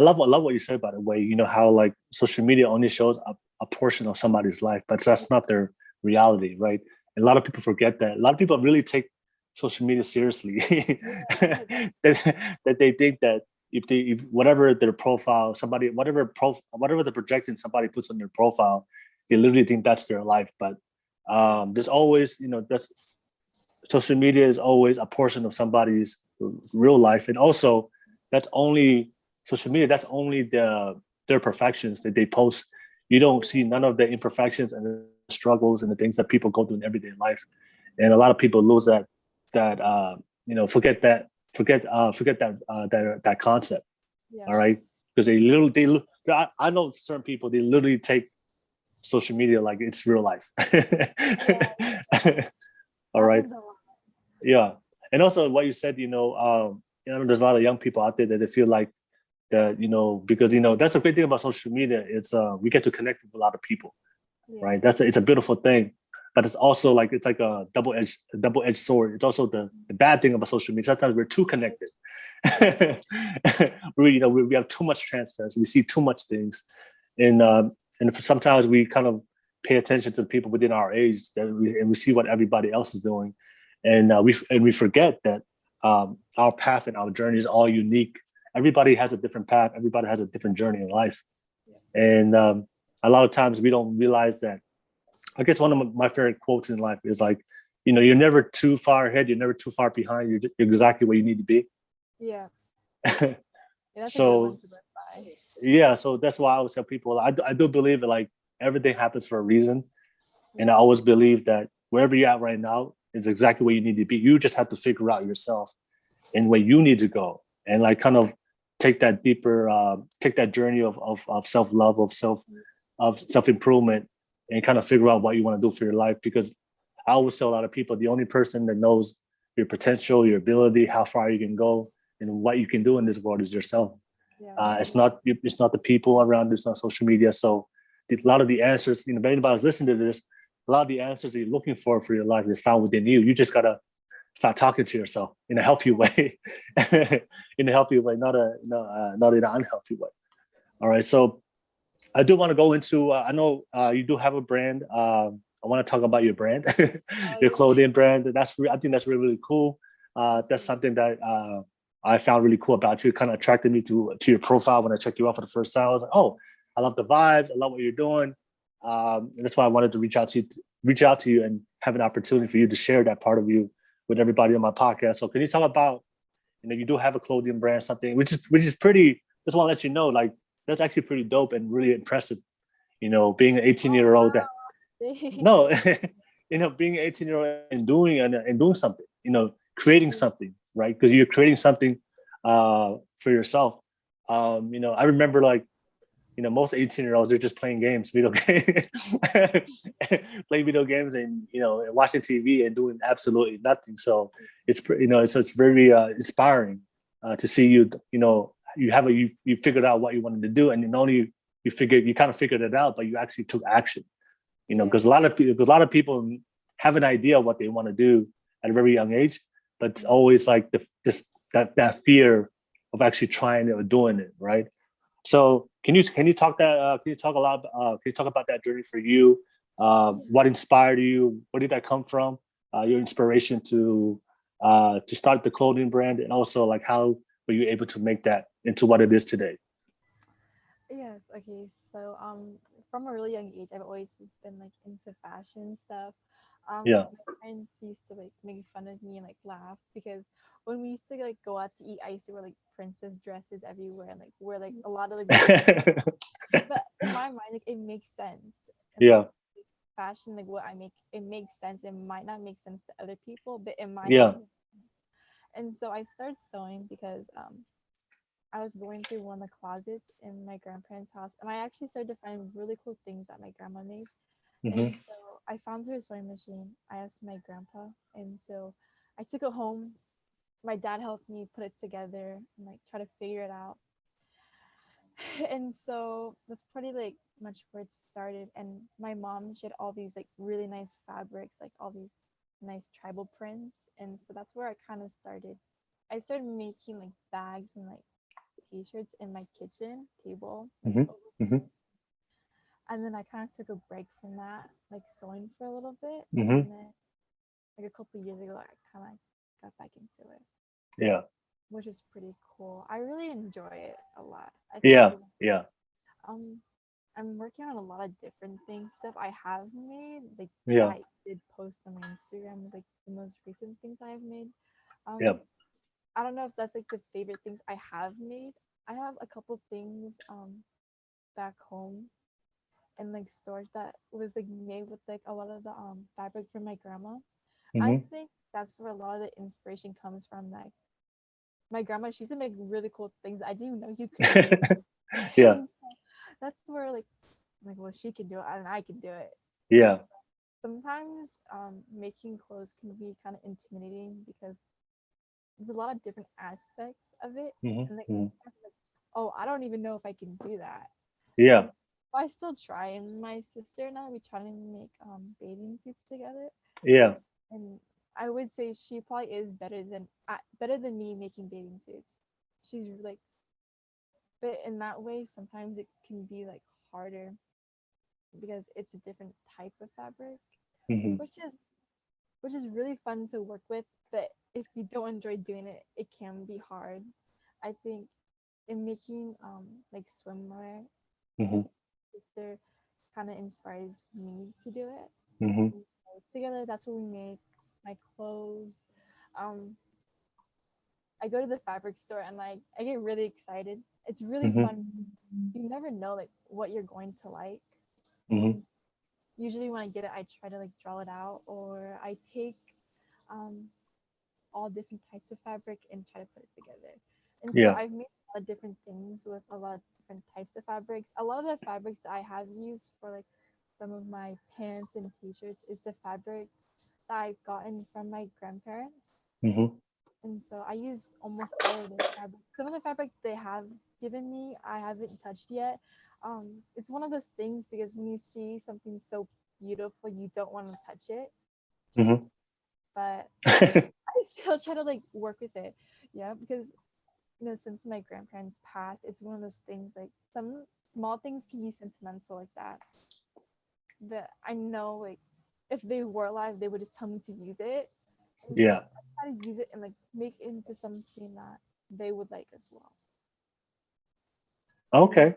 love what you said, by the way. You know how like social media only shows a portion of somebody's life, but that's not their reality, right? And a lot of people forget that. A lot of people really take social media seriously. Yeah, that they think that if whatever their profile, whatever the projection somebody puts on their profile, they literally think that's their life. But there's always, that's social media is always a portion of somebody's real life, and also that's only social media. That's only their perfections that they post. You don't see none of the imperfections and the struggles and the things that people go through in everyday life. And a lot of people lose that forget that concept. yeah, All right, because I know certain people, they literally take social media like it's real life. yeah. All right. Happens a lot. Yeah, and also what you said, there's a lot of young people out there that they feel like that, because that's a great thing about social media. It's we get to connect with a lot of people, Yeah, right? It's a beautiful thing. but it's also like it's like a double edged sword. It's also the bad thing about social media. Sometimes we're too connected. We have too much transparency. We see too much things, and sometimes we kind of pay attention to the people within our age and we see what everybody else is doing, and we forget that our path and our journey is all unique. Everybody has a different path. Everybody has a different journey in life, and a lot of times we don't realize that. I guess one of my favorite quotes in life is like, you're never too far ahead. You're never too far behind. You're exactly where you need to be. Yeah. Yeah, that's a good one So to live by. yeah, so that's why I always tell people I do believe that like everything happens for a reason, and I Yeah. always believe that wherever you're at right now is exactly where you need to be. You just have to figure out yourself and where you need to go, and like kind of take that journey of self love, of self improvement, and kind of figure out what you want to do for your life. Because I always tell a lot of people the only person that knows your potential, your ability, how far you can go, and what you can do in this world is yourself. Yeah. It's not the people around. It's not social media. So a lot of the answers, if anybody's listening to this, a lot of the answers that you're looking for your life is found within you. You just gotta start talking to yourself in a healthy way, in a healthy way, not not in an unhealthy way. All right. So I do want to go into. I know you do have a brand. I want to talk about your brand, Oh your yeah. clothing brand. I think that's really really cool. That's something that I found really cool about you. It kind of attracted me to your profile when I checked you out for the first time. I was like, oh, I love the vibes. I love what you're doing. And that's why I wanted to reach out to you, and have an opportunity for you to share that part of you with everybody on my podcast. So can you talk about, you do have a clothing brand, something which is pretty. Just want to let you know, like that's actually pretty dope and really impressive. Being an 18-year old that Thanks. no, being an 18-year old and doing something, creating something, right? Because you're creating something for yourself. I remember like most 18-year-olds, they're just playing games, video games, playing video games, and and watching TV and doing absolutely nothing. So it's very inspiring to see you figured out what you wanted to do, and not only you kind of figured it out, but you actually took action. Yeah. Because a lot of people have an idea of what they want to do at a very young age, but it's always like that fear of actually trying it or doing it, right? So can you talk about that journey for you? What inspired you? Where did that come from? Your inspiration to start the clothing brand, and also like how were you able to make that into what it is today? Yes. Okay. So from a really young age, I've always been like into fashion stuff. Yeah. My friends used to like make fun of me and like laugh because when we used to like go out to eat, I used to wear like princess dresses everywhere and like wear like a lot of like brand. But in my mind, like it makes sense. And like Yeah. fashion, like what I make, it makes sense. It might not make sense to other people, but in my head, Yeah. it makes sense. And so I started sewing because I was going through one of the closets in my grandparents' house, and I actually started to find really cool things that my grandma made. And Hmm. so I found her sewing machine. I asked my grandpa, and so I took it home. My dad helped me put it together and like try to figure it out. And so that's pretty like much where it started. And my mom, she had all these like really nice fabrics, like all these nice tribal prints. And so that's where I kind of started. I started making like bags and like t-shirts in my kitchen table, like Hmm. over Hmm. and then I kind of took a break from that, like sewing for a little bit, Hmm. and then like a couple years ago, I kind of got back into it, Yeah. which is pretty cool. I really enjoy it a lot. I think Yeah. everyone. Yeah. Um, I'm working on a lot of different things. Stuff I have made, like that Yeah. I did post on my Instagram, like the most recent things I have made. Yeah. Um, I don't know if that's like the favorite things I have made. I have a couple things back home and like storage that was like made with like a lot of the fabric from my grandma. I Hmm. think that's where a lot of the inspiration comes from. Like my grandma, she used to make really cool things I didn't even know you could make. Yeah. And so that's where like I'm like, well, she can do it and I can do it. And Yeah. so sometimes making clothes can be kind of intimidating because there's a lot of different aspects of it. Hmm. And like, Hmm. oh, I don't even know if I can do that. Yeah. And I still try, and my sister and I we try to make bathing suits together, Yeah. and I would say she probably is better than me making bathing suits. She's like, but in that way, sometimes it can be like harder because it's a different type of fabric, Hmm. which is really fun to work with. But if you don't enjoy doing it, it can be hard. I think in making like swimwear, Hmm. sister kind of inspires me to do it. Hmm. And so together, that's what we make. My clothes. Um, I go to the fabric store and like I get really excited. It's really Hmm. fun. You never know like what you're going to like. Hmm. And usually when I get it, I try to like draw it out, or I take um, all different types of fabric and try to put it together. And so Yeah. I've made a lot of different things with a lot of different types of fabrics. A lot of the fabrics that I have used for like some of my pants and t-shirts is the fabric that I've gotten from my grandparents. Hmm. And so I used almost all of their fabric. Some of the fabric they have given me, I haven't touched yet. It's one of those things because when you see something so beautiful, you don't want to touch it, Hmm. but I still try to like work with it. Yeah, because since my grandparents passed, it's one of those things like some small things can be sentimental like that. But I know like if they were alive, they would just tell me to use it. And so Yeah. I try to use it and like make it into something that they would like as well. And Okay.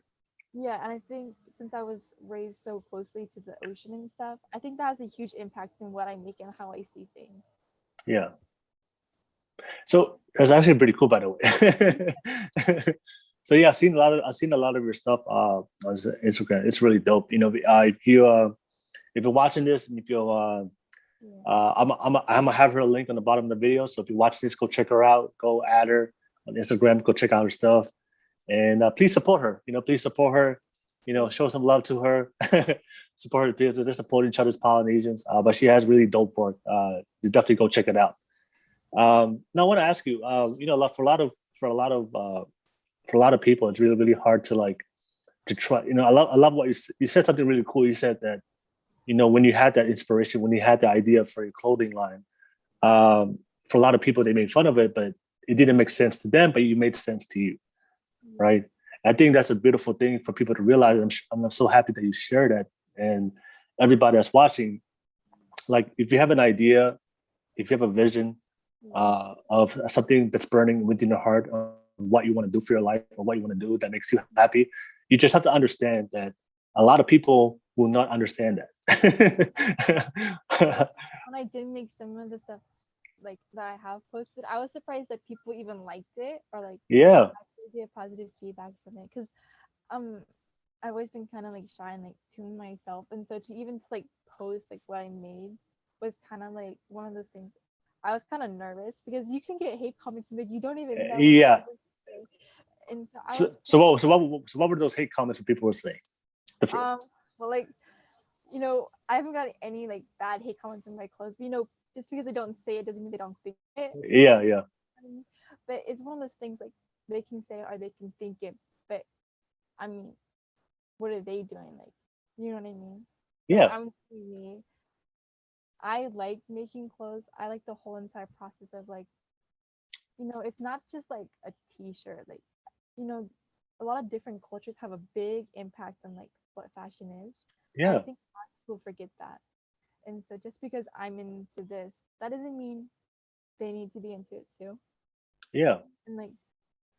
yeah, and I think since I was raised so closely to the ocean and stuff, I think that has a huge impact in what I make and how I see things. Yeah. So that's actually pretty cool, by the way. So yeah, I've seen a lot of your stuff on Instagram. It's really dope. If you're watching this and if you're Yeah. I'm gonna have her link on the bottom of the video. So if you watch this, go check her out. Go add her on Instagram. Go check out her stuff, and please support her. Please support her. Show some love to her. Support her because they're supporting each other's Polynesians. But she has really dope work. You definitely go check it out. Now I want to ask you. For a lot of people, it's really really hard to like to try. I love what you said something really cool. You said that when you had that inspiration, when you had the idea for your clothing line, for a lot of people they made fun of it, but it didn't make sense to them, but it made sense to you, Yeah. right? I think that's a beautiful thing for people to realize. I'm so happy that you share that, and everybody that's watching, like if you have an idea, if you have a vision Yeah. of something that's burning within your heart of what you want to do for your life or what you want to do that makes you happy, you just have to understand that a lot of people will not understand that. When I did make some of the stuff like that I have posted, I was surprised that people even liked it or like Yeah. actually get positive feedback from it. Because um I've always been kind of like shy and like to myself, and so to even to like post like what I made was kind of like one of those things. I was kind of nervous because you can get hate comments and like you don't even know Yeah. what to say, and so I So, was what were those hate comments that people were saying? well like I haven't got any like bad hate comments in my clothes, but just because they don't say it doesn't mean they don't think it. Yeah, yeah, But it's one of those things like they can say or they can think it, but I mean, what are they doing? Like, you know what I mean? Like yeah, I'm me. I like making clothes. I like the whole entire process of like, it's not just like a t-shirt. Like, you know, a lot of different cultures have a big impact on like what fashion is. And I yeah, think a lot of people forget that. And so just because I'm into this, that doesn't mean they need to be into it too. yeah. And like,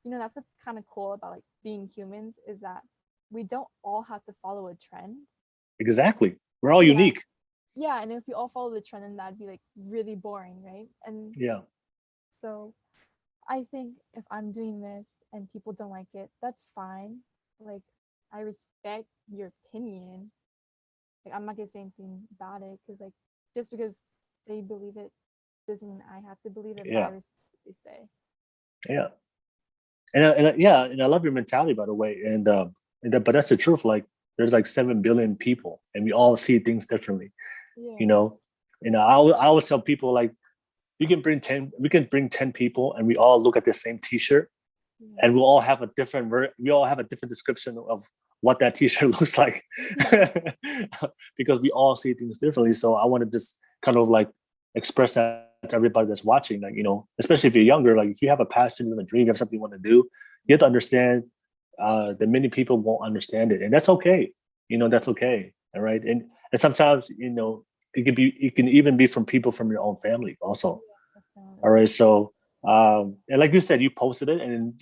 that's what's kind of cool about like being humans is that we don't all have to follow a trend. Exactly. We're all Yeah. unique. Yeah. And if we all follow the trend, then that'd be like really boring, right? And Yeah, so I think if I'm doing this and people don't like it, that's fine. Like, I respect your opinion. Like, I'm not gonna say anything about it because, like, just because they believe it doesn't mean I have to believe it, but I yeah, respect what they say. yeah. Yeah, and I love your mentality, by the way. But that's the truth. Like, there's like 7 billion people, and we all see things differently. Yeah. You know, I always tell people like, we can bring 10 people, and we all look at the same T-shirt, Yeah. and we all have a different description what that t-shirt looks like because we all see things differently. So I want to just kind of like express that to everybody that's watching, like, especially if you're younger, like if you have a passion and a dream, you have something you want to do, you have to understand that many people won't understand it. And that's okay. That's okay. All right. And sometimes, it can even be from people from your own family also. All right. So, and like you said, you posted it and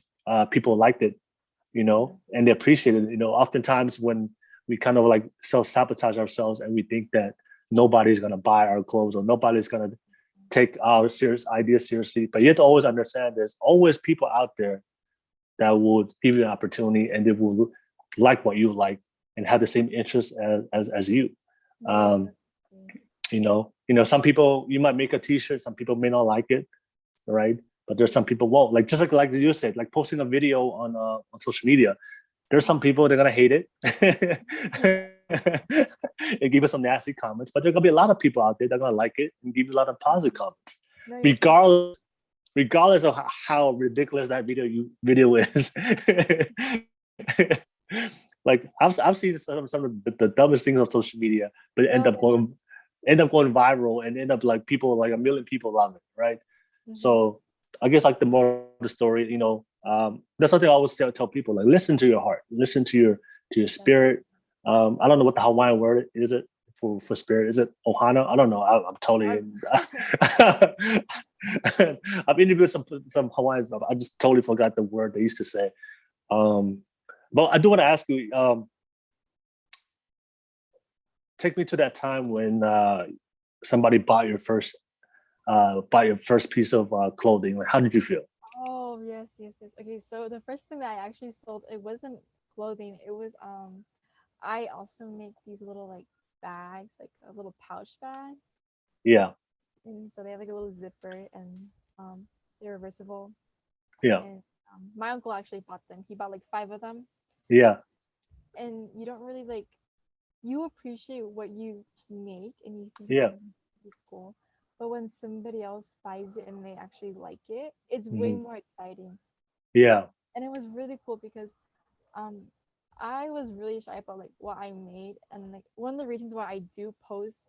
people liked it, and they appreciate it. Oftentimes when we kind of like self-sabotage ourselves and we think that nobody's going to buy our clothes or nobody's going to take our ideas seriously. But you have to always understand there's always people out there that would give you an opportunity and they will like what you like and have the same interests as you. Some people, you might make a t-shirt, some people may not like it, right? But there's some people won't. Like just like you said, like posting a video on social media. There's some people they're gonna hate it and give us some nasty comments, but there's gonna be a lot of people out there that are gonna like it and give you a lot of positive comments, regardless of how ridiculous that video is. Like I've seen some of the dumbest things on social media, but end up going viral and end up like people, like a million people love it, right? So I guess like the more the story, that's something I always tell people, like listen to your heart, listen to your spirit. I don't know what the Hawaiian word is it for spirit. Is it ohana? I don't know. I'm totally. I've interviewed some Hawaiians. I just totally forgot the word they used to say. But I do want to ask you. Take me to that time when somebody bought your first piece of clothing. Like, how did you feel? Oh, yes. Okay, so the first thing that I actually sold, it wasn't clothing. It was I also make these little like bags, like a little pouch bag. Yeah. And so they have like a little zipper and they're reversible. Yeah. And my uncle actually bought them. He bought like 5 of them. Yeah. And you don't really like, you appreciate what you make and you think it's cool. But when somebody else buys it and they actually like it, it's way more exciting. Yeah. And it was really cool because I was really shy about like what I made, and like one of the reasons why I do post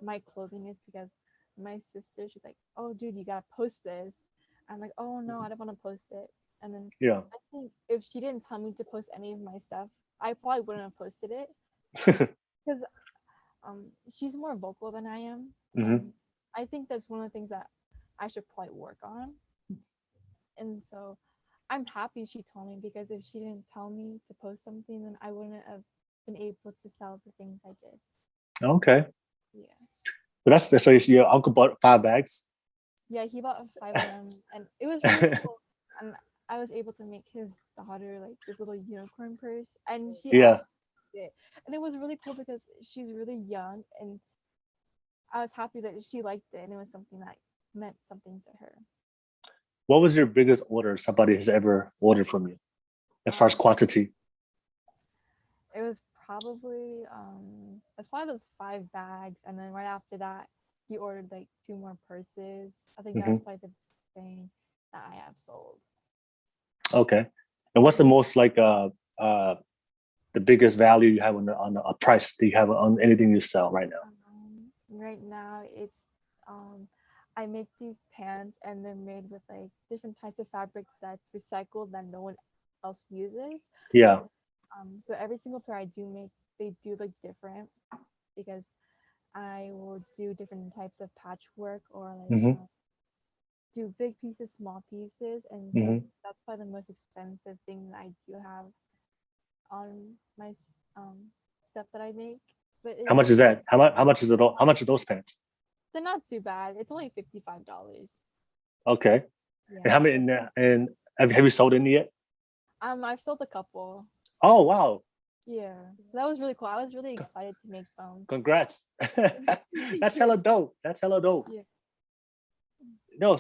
my clothing is because my sister, she's like, "Oh, dude, you gotta post this." I'm like, "Oh no, I don't want to post it." And then I think if she didn't tell me to post any of my stuff, I probably wouldn't have posted it because she's more vocal than I am. And I think that's one of the things that I should probably work on. And so I'm happy she told me, because if she didn't tell me to post something, then I wouldn't have been able to sell the things I did. Okay. Yeah. But so your uncle bought 5 bags? Yeah, he bought 5 of them, and it was really cool. And I was able to make his daughter like this little unicorn purse, and she actually did it. And it was really cool because she's really young, and I was happy that she liked it, and it was something that meant something to her. What was your biggest order somebody has ever ordered from you, as far as quantity? It was probably those 5 bags, and then right after that, he ordered like 2 more purses. I think that was probably the thing that I have sold. Okay, and what's the most like the biggest value you have on a price that you have on anything you sell right now? Right now, it's I make these pants, and they're made with like different types of fabric that's recycled that no one else uses. Yeah. So every single pair I do make, they do look different because I will do different types of patchwork, or like do big pieces, small pieces, and so that's probably the most expensive thing that I do have on my stuff that I make. But how much is that? How much is it? How much are those pants? They're not too bad. It's only $55. Okay. Yeah. And how many? And have you sold any yet? I've sold a couple. Oh wow. Yeah, that was really cool. I was really excited to make them. Congrats. That's hella dope. That's hella dope. Yeah. No,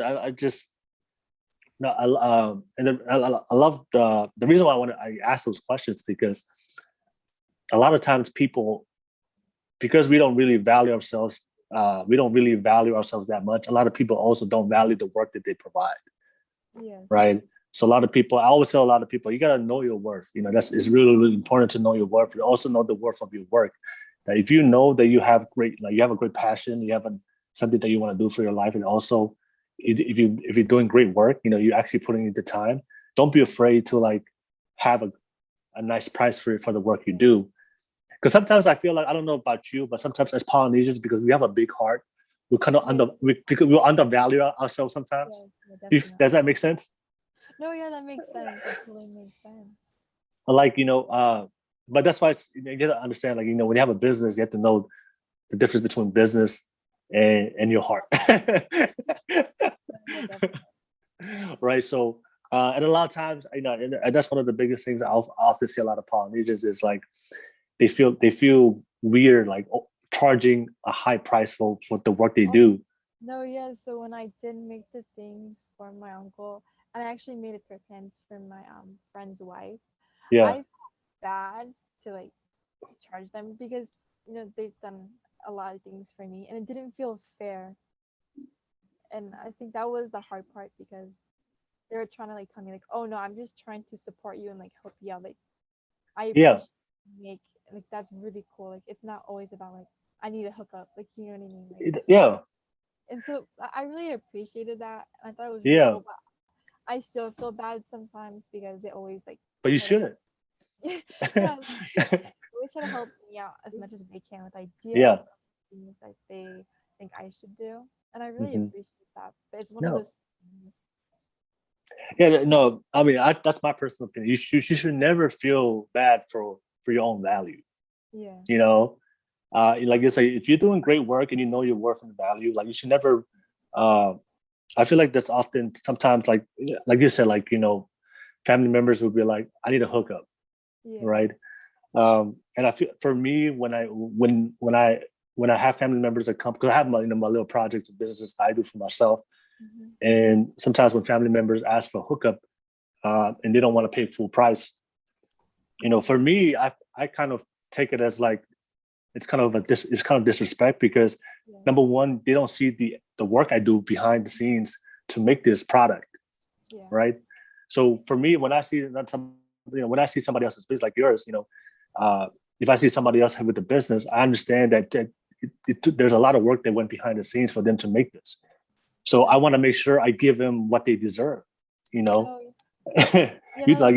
I just no, I love the reason why I ask those questions, because a lot of times people, because we don't really value ourselves that much. A lot of people also don't value the work that they provide. Yeah. Right. So a lot of people, I always tell a lot of people, you gotta know your worth. That's it's really, really important to know your worth. You also know the worth of your work. That if you know that you have a great passion, you have something that you want to do for your life, and also if you're doing great work, you're actually putting in the time. Don't be afraid to like have a nice price for the work you do. Because sometimes I feel like I don't know about you, but sometimes as Polynesians, because we have a big heart, we kind of because we undervalue ourselves sometimes. Yeah, yeah, definitely. Does that make sense? No, yeah, that makes sense. That totally makes sense. Like but that's why you gotta understand. Like when you have a business, you have to know the difference between business and your heart. Yeah, definitely. Right. So and a lot of times, and that's one of the biggest things I often see a lot of Polynesians is like they feel weird like charging a high price for the work they do. No, yeah. So when I did make the things for my uncle, and I actually made it for pants for my friend's wife, I Yeah. felt bad to like charge them because they've done a lot of things for me, and it didn't feel fair. And I think that was the hard part because they were trying to like tell me like, oh no, I'm just trying to support you and like help you out. Like I Yeah. appreciate you make like that's really cool. Like it's not always about like I need a hookup. Like you know what I mean? Like Yeah. and so I really appreciated that. I thought it was really Yeah. cool, but I still feel bad sometimes because they always like But you try to help. shouldn't. Yeah, they always try to help me out as much as they can with ideas, Yeah. things that they think I should do, and I really Hmm. appreciate that. But it's one of No. those things. Yeah. No. I mean, that's my personal opinion. You should never feel bad for your own value. Yeah, You know, like you say, if you're doing great work and you know your worth and value, like you should never. Uh, I feel like that's often sometimes like you said, like family members will be like, I need a hookup, yeah, right? And I feel for me when I have family members that come, because I have my little projects and businesses I do for myself, hmm, and sometimes when family members ask for a hookup and they don't want to pay full price, for me I kind of take it as like it's kind of disrespect because yeah, number one they don't see the work I do behind the scenes to make this product, yeah, right? So for me, when I see that when I see somebody else's business like yours, uh, if I see somebody else with the business, I understand that there's a lot of work that went behind the scenes for them to make this. So I yeah. want to make sure I give them what they deserve. You know, No, you you know, like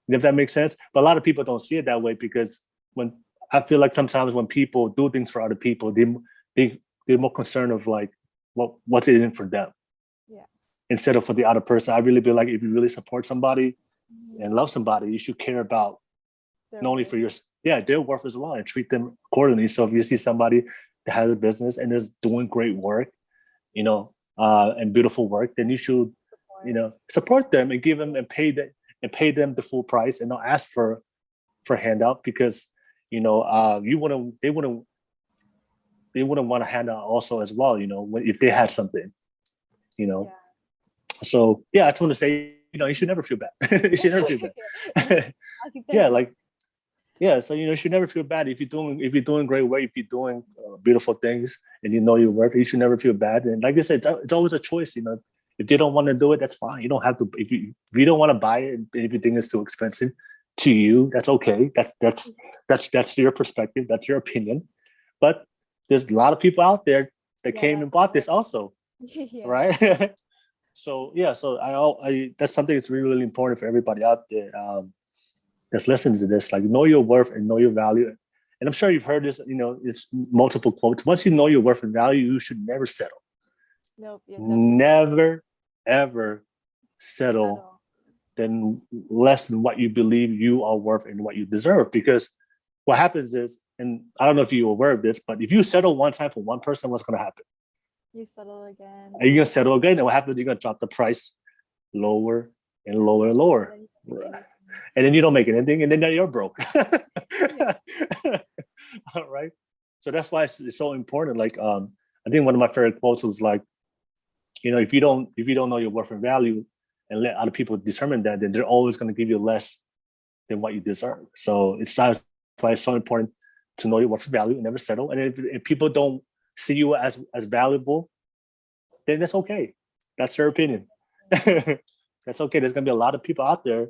if that makes sense. But a lot of people don't see it that way because when I feel like sometimes when people do things for other people, they're more concerned of like what's in it for them yeah, instead of for the other person. I really feel like if you really support somebody hmm, and love somebody, you should care about their not only worth. for their worth as well and treat them accordingly. So if you see somebody that has a business and is doing great work, and beautiful work, then you should, Support. support them and give them and pay them the full price and not ask for a handout because you wouldn't they wouldn't want a handout also as well, if they had something, you know. Yeah. So yeah, I just want to say, you should never feel bad. You should never feel Yeah, bad. I think Yeah, that. like yeah, so you should never feel bad if you're doing great work, if you're doing beautiful things, and you know your work. You should never feel bad. And like I said, it's always a choice. If they don't want to do it, that's fine. You don't have to. If you don't want to buy it, if you think it's too expensive to you, that's okay. That's your perspective. That's your opinion. But there's a lot of people out there that Yeah, came that's and bought what. this also, Yeah, right? So yeah, so that's something that's really really important for everybody out there. That's listening to this, like know your worth and know your value. And I'm sure you've heard this, it's multiple quotes. Once you know your worth and value, you should never settle. nope, yeah, definitely Never, ever settle settle. than less than what you believe you are worth and what you deserve. Because what happens is, and I don't know if you're aware of this, but if you settle one time for one person, what's going to happen? You settle again. Are you going to settle again? And what happens? You're going to drop the price lower and lower and Lower, and lower. then you can make anything. And then you don't make anything, and then you're broke. Yeah, All right. So that's why it's so important. Like, I think one of my favorite quotes was like, if you don't know your worth and value, and let other people determine that, then they're always going to give you less than what you deserve. So why it's so important to know your worth and value and never settle. And if people don't see you as valuable, then that's okay. That's their opinion. That's okay. There's gonna be a lot of people out there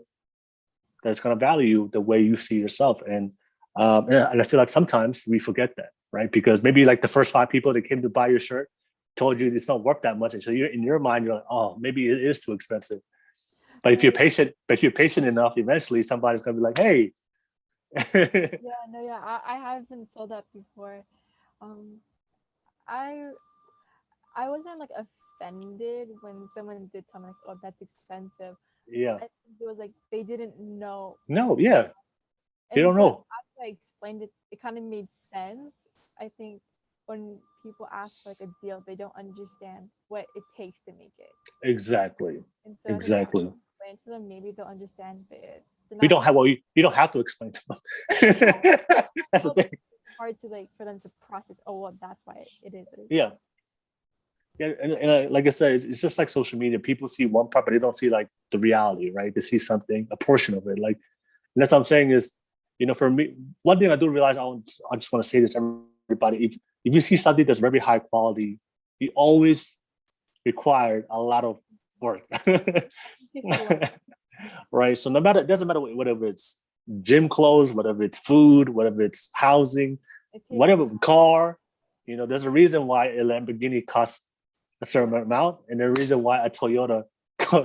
that's gonna value you the way you see yourself. And I feel like sometimes we forget that, right? Because maybe like the first 5 people that came to buy your shirt told you it's not worth that much. And so you're in your mind, you're like, oh, maybe it is too expensive. But if No, you're yeah, patient enough, eventually somebody's gonna be like, hey. yeah, no, yeah. I have been told that before. Um, I I wasn't like offended when someone did tell me like, oh, that's expensive. Yeah. I think it was like they didn't know No, what, yeah. They and don't so know. after I explained it, it kind of made sense. I think when people ask for like a deal, they don't understand what it takes to make it. Exactly. And so I think if Exactly. you explain to them, maybe they'll understand, but they're We not don't have ready. what you don't have to explain to them. That's the Well, thing. it's hard to like for them to process. Oh, well, that's why it is what it Yeah. is. Yeah, and like I said, it's just like social media. People see one part, but they don't see like the reality, right? They see something, a portion of it. Like, and that's what I'm saying is, for me, one thing I do realize, I just want to say this to everybody: if you see something that's very high quality, it always required a lot of work, It takes a lot. right? So no matter, it doesn't matter whatever it's gym clothes, whatever it's food, whatever it's housing, It takes whatever time. car. There's a reason why a Lamborghini costs a certain amount, and the reason why a Toyota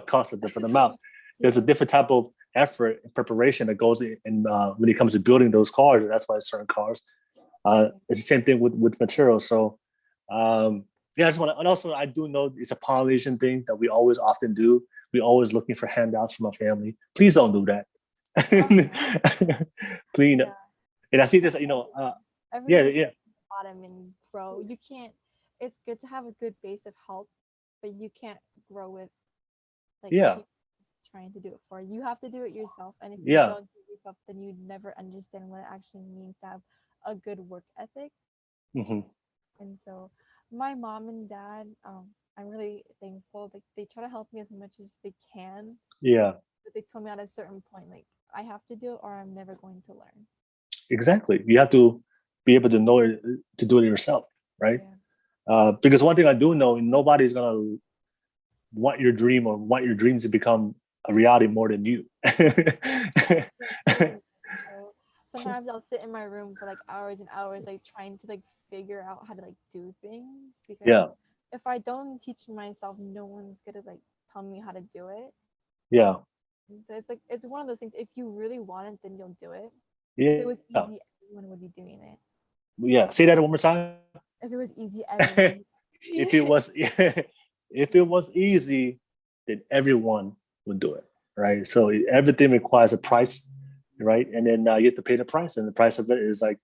costs a different amount. There's a Yeah. different type of effort and preparation that goes in when it comes to building those cars, and that's why certain cars. It's the same thing with materials. So, yeah, I just want to, and also I do know it's a Polynesian thing that we always often do. We always looking for handouts from our family. Please don't do that. Oh, Please, yeah. and I see this. Because Yeah, everyone is yeah, bottom and grow. You can't. It's good to have a good base of help, but you can't grow with like yeah, people trying to do it for you. You have to do it yourself. And if you yeah. don't do it yourself, then you never understand what it actually means to have a good work ethic. Hmm. And so, my mom and dad, I'm really thankful. Like they try to help me as much as they can, Yeah, but they told me at a certain point, like I have to do it or I'm never going to learn. exactly. You have to be able to know it, to do it yourself, right? Yeah. Because one thing I do know, nobody's gonna want your dream or want your dreams to become a reality more than you. Yeah, very much so. Sometimes I'll sit in my room for like hours and hours, like trying to like figure out how to like do things because Yeah, if I don't teach myself, no one's gonna like tell me how to do it. yeah, And so it's like it's one of those things. If you really want it, then you'll do it. If it yeah, was easy, everyone would be doing it. yeah. Say that one more time. If it was easy, everyone would be If doing it it. was if it was easy, then everyone would do it, right? So everything requires a price, right? And then you have to pay the price, and the price of it is like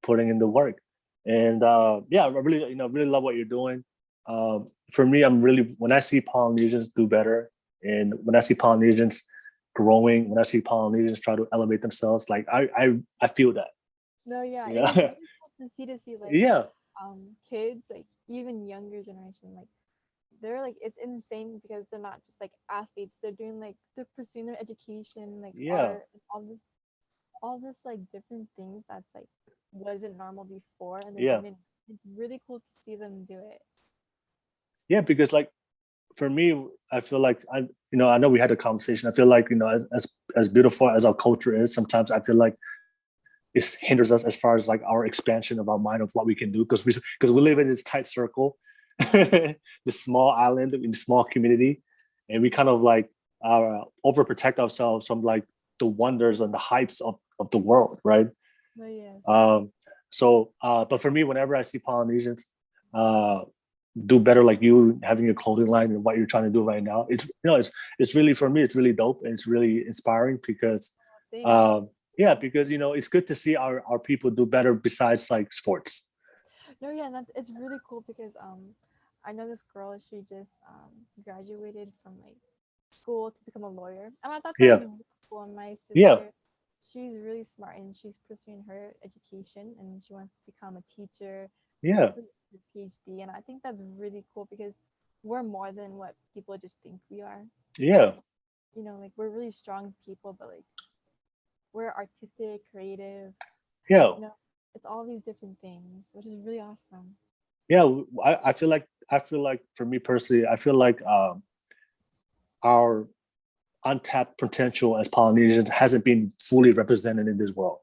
putting in the work. And yeah, I really, really love what you're doing. For me, I'm really when I see Polynesians do better, and when I see Polynesians growing, when I see Polynesians try to elevate themselves, like I feel that. No, yeah, it is Yeah, really cool to see like yeah, kids, like even younger generation, like they're like it's insane because they're not just like athletes. They're doing like they're pursuing their education, like yeah. art, and all this like different things that's like wasn't normal before, and they're Yeah, doing it. It's really cool to see them do it. yeah, because like for me, I feel like I know we had a conversation. I feel like as beautiful as our culture is, sometimes I feel like it hinders us as far as like our expansion of our mind of what we can do because we live in this tight circle, Mhm. this small island in a small community, and we kind of like overprotect ourselves from like the wonders and the hypes of the world, right? But yes, Um, but for me, whenever I see Polynesians uh, do better, like you having your clothing line and what you're trying to do right now, it's really for me, it's really dope and it's really inspiring because, thanks. um, yeah, because it's good to see our people do better besides like sports. No, yeah, and that's it's really cool because I know this girl. She just graduated from like school to become a lawyer, and I thought that was Yeah, really cool. And my yeah, sister, she's really smart and she's pursuing her education and she wants to become a teacher and yeah, hopefully get her PhD. And I think that's really cool because we're more than what people just think we are. yeah, Like we're really strong people, but like we're artistic, creative. yeah, You know, it's all these different things, which is really awesome. yeah. I feel like for me personally, I feel like our untapped potential as Polynesians hasn't been fully represented in this world.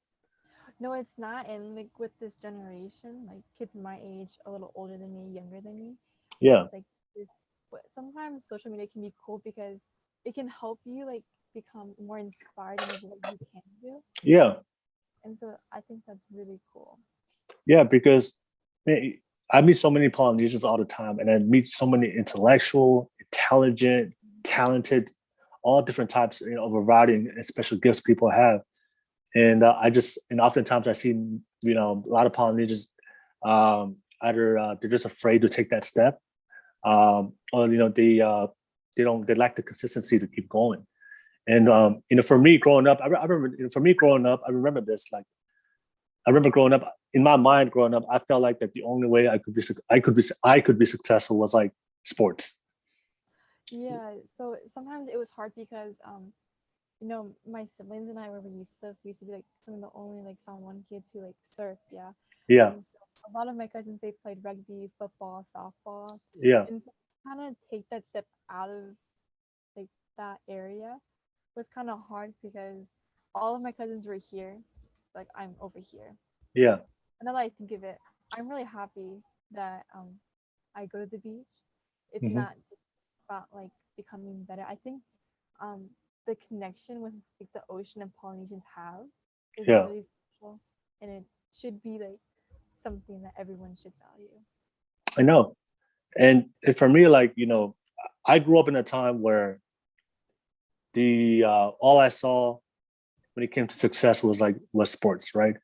No, it's not. And like with this generation, like kids my age, a little older than me, younger than me, Yeah, like this. But sometimes social media can be cool because it can help you like become more inspired in like what you can do. yeah, And so I think that's really cool. yeah. Because man, I meet so many Polynesians all the time, and I meet so many intellectual, intelligent, talented, all different types, of variety and special gifts people have. And and oftentimes I see, a lot of Polynesians, either they're just afraid to take that step, or they lack the consistency to keep going. And for me growing up, I remember, for me growing up, I remember this. Like I remember growing up, in my mind, growing up, I felt like that the only way I could be successful was like sports. Yeah. So sometimes it was hard because my siblings and I, where we used to be like some of the only like San Juan kids who like surf, yeah. Yeah, And so a lot of my cousins they played rugby, football, softball, yeah, and so kind of take that step out of like that area was kind of hard because all of my cousins were here, like I'm over here. yeah, And now that I think of it, I'm really happy that I go to the beach. It's hmm, not just about like becoming better. I think um the connection with like the ocean and Polynesians have is yeah. really special, and it should be like something that everyone should value. I know. And for me, like I grew up in a time where the all I saw when it came to success was sports, right?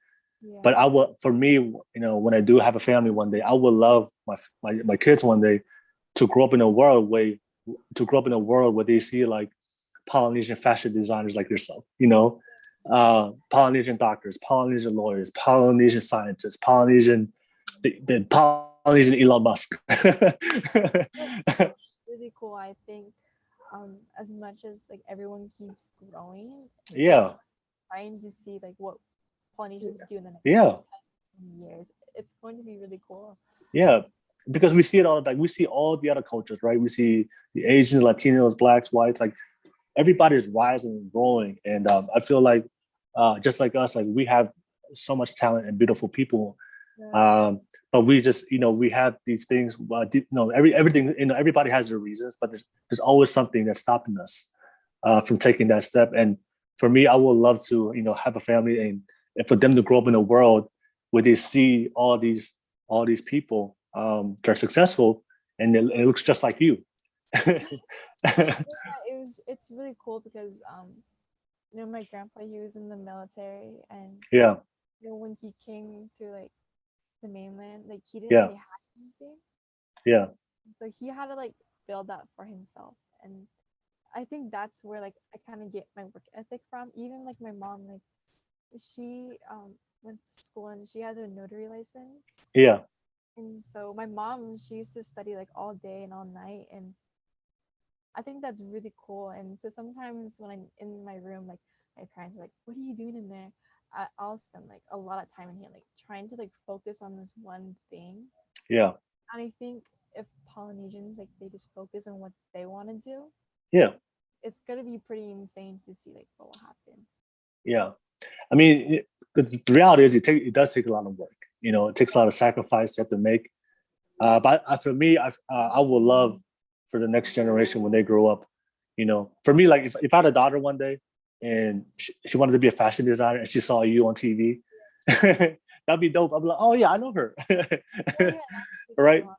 But Yeah. I will, for me, when I do have a family one day, I would love my kids one day to grow up in a world where they see like Polynesian fashion designers like yourself, Polynesian doctors, Polynesian lawyers, Polynesian scientists, the Polynesian Elon Musk. But really cool. I think as much as like everyone keeps growing and Yeah, trying to see like what Polynesians do in the next like yeah, 10 years, it's going to be really cool. yeah. Because we see it all, like we see all the other cultures, right? We see the Asians, Latinos, blacks, whites, like everybody is rising and growing. And I feel like just like us, like we have so much talent and beautiful people. Yeah. Um, but we just, we have these things. Everything. Everybody has their reasons, but there's always something that's stopping us from taking that step. And for me, I would love to, have a family, and for them to grow up in a world where they see all these people that are successful, and it looks just like you. Yeah, it's really cool because my grandpa he was in the military, and Yeah, when he came to like the mainland, like he didn't yeah, really have anything, yeah, so he had to like build that for himself. And I think that's where like I kind of get my work ethic from. Even like my mom, like she went to school and she has her notary license, yeah. and so my mom she used to study like all day and all night, and I think that's really cool. And so sometimes when I'm in my room, like my parents are like, "What are you doing in there?" I'll spend like a lot of time in here, like trying to like focus on this one thing. Yeah, And I think if Polynesians like they just focus on what they want to do, yeah, it's gonna be pretty insane to see like what will happen. yeah. I mean, the reality is it does take a lot of work. It takes a lot of sacrifice you have to make. But for me, I would love for the next generation when they grow up. For me, like if I had a daughter one day and she wanted to be a fashion designer and she saw you on TV, that'd be dope. I'd be like, oh yeah, I know her. Oh yeah, that would take a Right? lot.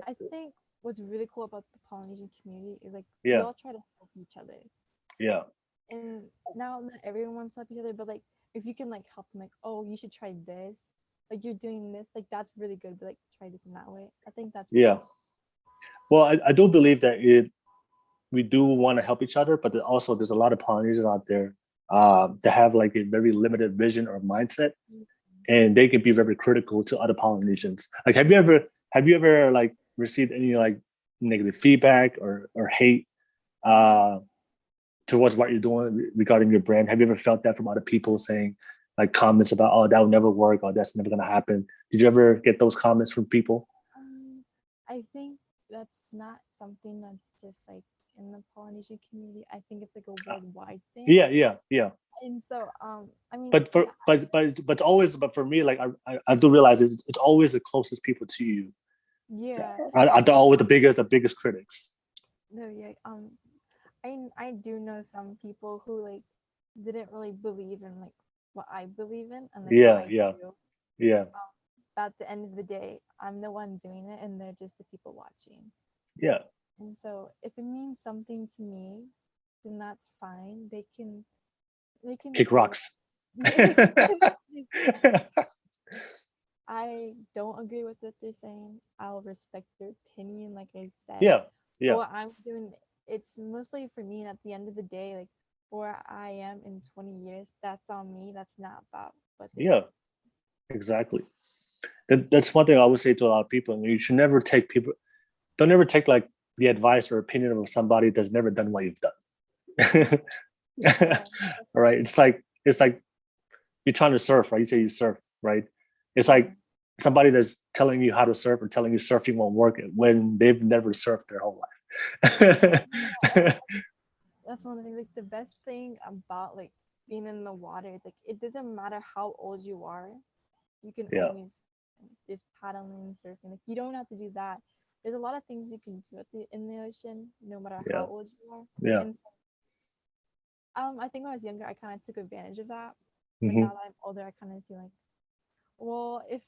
I think what's really cool about the Polynesian community is like we Yeah, all try to help each other. yeah, And now not everyone wants to help each other, but like if you can like help them, like oh you should try this, like you're doing this, like that's really good. But like try this in that way. I think that's really yeah. Well, I do believe that we do want to help each other, but also there's a lot of Polynesians out there that have like a very limited vision or mindset, cool. and they can be very critical to other Polynesians. Like, have you ever like received any like negative feedback or hate uh, towards what you're doing regarding your brand? Have you ever felt that from other people saying like comments about, oh, that will never work, or that's never gonna happen? Did you ever get those comments from people? Um, I think that's not something that's just like in the Polynesian community. I think it's like a worldwide thing. Yeah. And so, I mean, But for yeah, but it's always but for me, like I do realize it's always the closest people to you yeah, are and always the biggest critics. no, yeah, I do know some people who like didn't really believe in like what I believe in and like what Yeah, I yeah, do. yeah, But at the end of the day, I'm the one doing it, and they're just the people watching. yeah. And so, if it means something to me, then that's fine. They can Kick say rocks. they can say I don't agree with what they're saying. I'll respect their opinion, like I said. Yeah, But yeah, what I'm doing, it's mostly for me. And at the end of the day, like where I am in 20 years, that's on me. That's not about what they yeah. have. Exactly. That's one thing I would say to a lot of people. You should never take people. Don't ever take like the advice or opinion of somebody that's never done what you've done. Yeah, All right. It's like you're trying to surf, right? You say you surf, right? It's yeah, like somebody that's telling you how to surf or telling you surfing won't work when they've never surfed their whole life. yeah. And that's one of the things. Like the best thing about like being in the water is like it doesn't matter how old you are. You can Yeah, always just paddling, surfing. Like you don't have to do that. There's a lot of things you can do in the ocean, no matter how yeah, old you are. yeah. And so, I think when I was younger, I kind of took advantage of that. But Hmm. now that I'm older, I kind of see like, well, if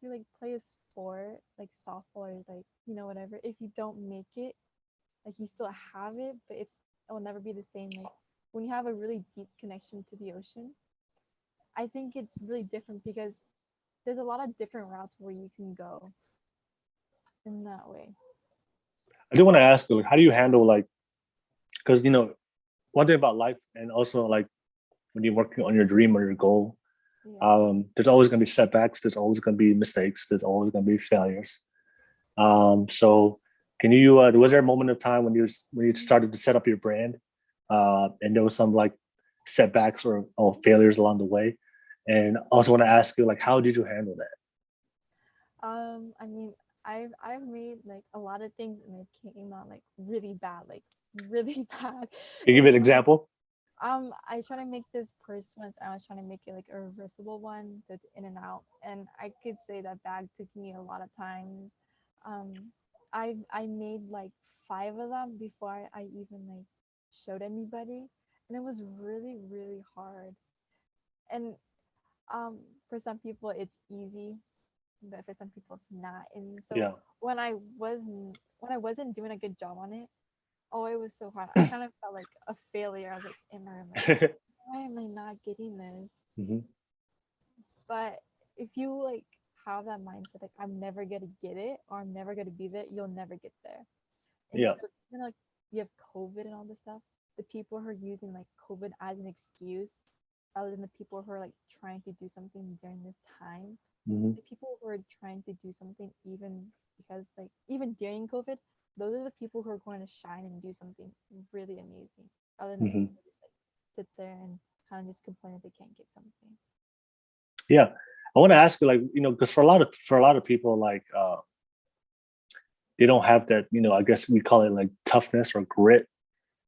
you like play a sport like softball or like whatever, if you don't make it, like you still have it, but it will never be the same. Like when you have a really deep connection to the ocean, I think it's really different because there's a lot of different routes where you can go in that way. I do want to ask you, like, how do you handle like, because one thing about life, and also like when you're working on your dream or your goal, Yeah. there's always going to be setbacks. There's always going to be mistakes. There's always going to be failures. So can you? Was there a moment of time when you started to set up your brand, and there was some like setbacks or failures along the way? And also want to ask you, like, how did you handle that? I mean, I've made like a lot of things and it came out like really bad. Can you give me And an so example? I try to make this purse once. I was trying to make it like a reversible one, so it's in and out. And I could say that bag took me a lot of times. Um, I made like five of them before I even like showed anybody, and it was really hard. And for some people it's easy, but for some people it's not. And so Yeah. when I wasn't doing a good job on it, oh, it was so hard. I kind of felt like a failure. I was like in my room, like, why am I not getting this? Hmm. But if you like have that mindset, like I'm never gonna get it or I'm never gonna be there, you'll never get there. And Yeah. so even like you have COVID and all this stuff, the people who are using like COVID as an excuse, rather than the people who are like trying to do something during this time, Hmm. the people who are trying to do something even because like even during COVID, those are the people who are going to shine and do something really amazing, rather than the Hmm. people who like sit there and kind of just complain that they can't get something. Yeah. I want to ask you, like, because for a lot of people, like, they don't have that, I guess we call it like toughness or grit,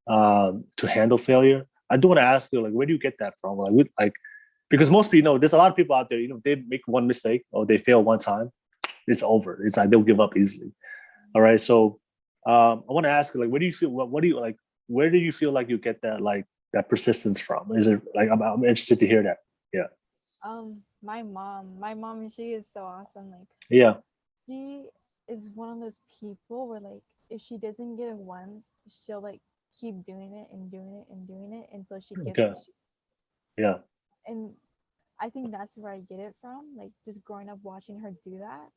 to handle failure. I do want to ask you, like, where do you get that from? Like, because most people, there's a lot of people out there, they make one mistake or they fail one time, it's over. It's like they'll give up easily. All right. So, I want to ask you, like, where do you feel? What do you like? Where do you feel like you get that, like, that persistence from? Is it like I'm interested to hear that? Yeah. My mom, she is so awesome. Like Yeah. she is one of those people where like if she doesn't get it once, she'll like keep doing it and doing it and doing it until she gets Okay. what she. Yeah. And I think that's where I get it from, like just growing up watching her do that.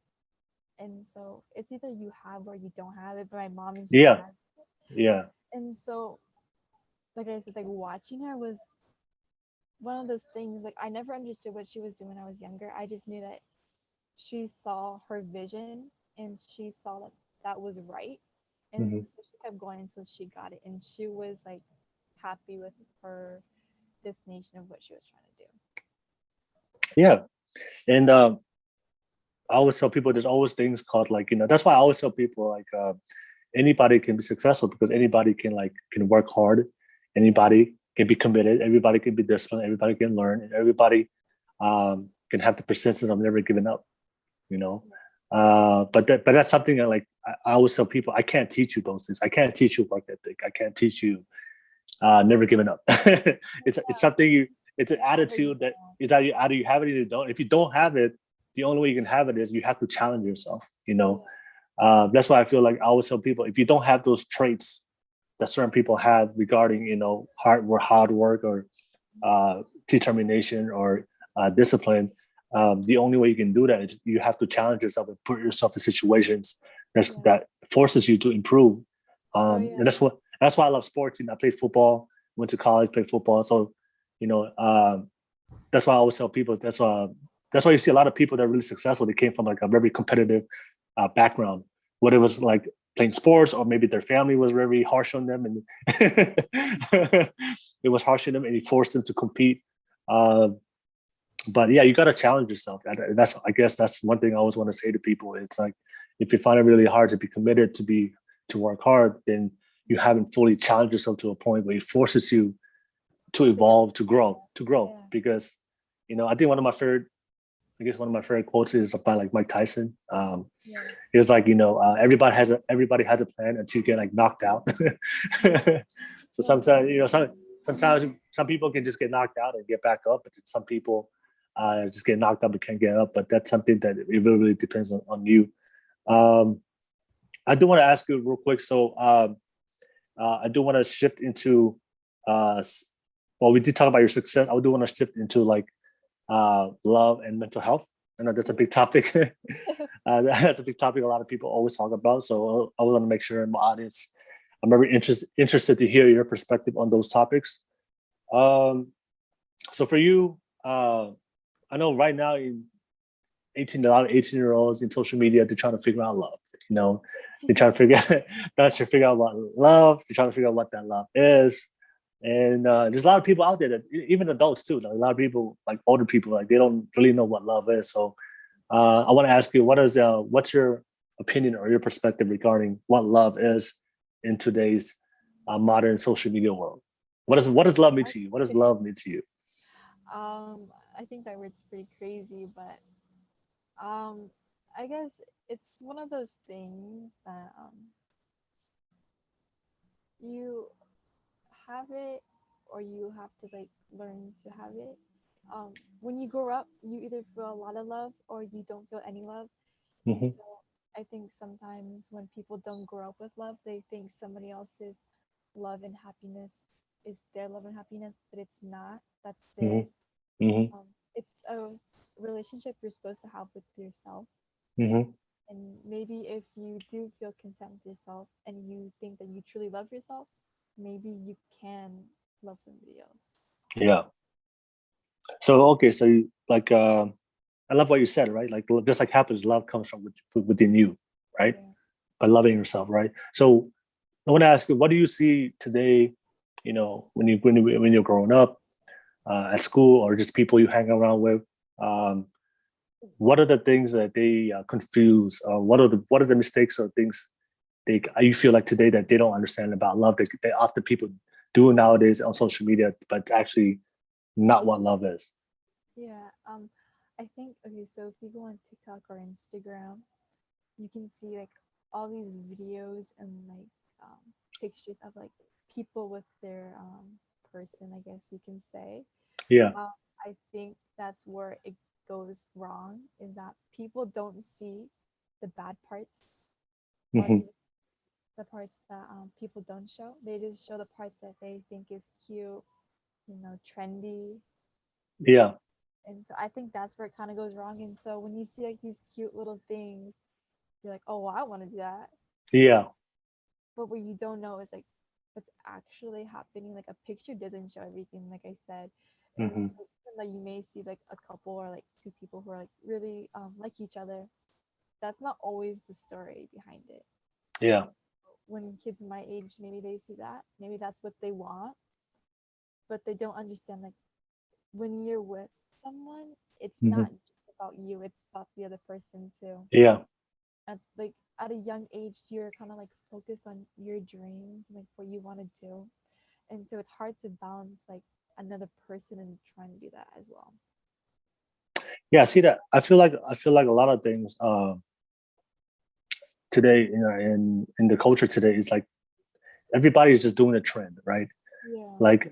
And so it's either you have or you don't have it, but my mom is she Yeah. has. Yeah. And so like I said, like watching her was one of those things. Like I never understood what she was doing when I was younger. I just knew that she saw her vision and she saw that that was right. Hmm. And so she kept going until she got it. And she was like happy with her destination of what she was trying to do. Yeah. And I always tell people there's always things called, like, that's why I always tell people, like, anybody can be successful because anybody can work hard, anybody can be committed, everybody can be disciplined, everybody can learn, and everybody can have the persistence of never giving up. You know, but that's something that like I always tell people I can't teach you those things. I can't teach you work ethic. I can't teach you never giving up. It's something you. It's an Whatever you attitude that want. is either you have it or you don't. If you don't have it, the only way you can have it is you have to challenge yourself. You know, Yeah, that's why I feel like I always tell people if you don't have those traits that certain people have regarding hard work or determination or discipline, the only way you can do that is you have to challenge yourself and put yourself in situations yeah. that forces you to improve. Oh And yeah. that's why I love sports. And I played football, went to college, played football. So you know, that's why I always tell people. That's why you see a lot of people that are really successful. They came from like a very competitive background, whether it was like playing sports or maybe their family was very harsh on them and it was harsh on them and it forced them to compete. Uh, but yeah, you got to challenge yourself. That's I guess that's one thing I always want to say to people. It's like if you find it really hard to be committed to work hard, then you haven't fully challenged yourself to a point where it forces you to To get evolve, to grow. yeah. Because I think one of my favorite quotes is by like Mike Tyson. Yeah. It's like everybody has a plan until you get like knocked out. Yeah. So Yeah. sometimes sometimes some people can just get knocked out and get back up, but some people just get knocked out but can't get up. But that's something that it really depends on you. Um, I do want to ask you real quick. So I do want to shift into uh, well, we did talk about your success. I do want to shift into like love and mental health. I know that's a big topic. That's a big topic a lot of people always talk about. So I want to make sure in my audience, I'm very interested to hear your perspective on those topics. Um, so for you, I know right now in a lot of 18-year-olds in social media, they're trying to figure out love. You know, they're trying to figure out what love. They're trying to figure out what that love is. And there's a lot of people out there that even adults too. Like a lot of people, like older people, like they don't really know what love is. So I want to ask you, what's your opinion or your perspective regarding what love is in today's modern social media world? What does love mean to you? What does Okay. love mean to you? I think that word's pretty crazy, but um, I guess it's one of those things that you have it or you have to like learn to have it. When you grow up, you either feel a lot of love or you don't feel any love. And Hmm. so I think sometimes when people don't grow up with love, they think somebody else's love and happiness is their love and happiness, but it's not. That's Hmm. theirs. Hmm. It's a relationship you're supposed to have with yourself. Hmm. And maybe if you do feel content with yourself and you think that you truly love yourself, maybe you can love somebody else. Yeah. So okay, so like I love what you said, right? Like just like happens, love comes from within you, right? Yeah. By loving yourself, right? So I want to ask you, what do you see today? When you're growing up at school or just people you hang around with. Um, what are the things that they confuse? What are the mistakes or things you feel like today that they don't understand about love that often people do nowadays on social media, but it's actually not what love is. Yeah. I think okay, so if you go on TikTok or Instagram, you can see like all these videos and like pictures of like people with their person, I guess you can say. Yeah. Um, I think that's where it goes wrong is that people don't see the bad parts or Hmm. the parts that people don't show. They just show the parts that they think is cute, trendy. Yeah. And so I think that's where it kind of goes wrong. And so when you see like these cute little things, you're like, oh, well, I want to do that. Yeah. But what you don't know is like what's actually happening. Like a picture doesn't show everything, like I said. And Hmm. so even though you may see like a couple or like two people who are like really like each other, that's not always the story behind it. Yeah. And when kids my age, maybe they see that, maybe that's what they want, but they don't understand like when you're with someone, it's Hmm. not just about you, it's about the other person too. Yeah. at a young age, you're kind of like focused on your dreams, like what you want to do, and so it's hard to balance like another person and trying to do that as well. Yeah, I see that. I feel like a lot of things today, you know, in the culture today is like everybody's just doing a trend, right? Yeah. Like,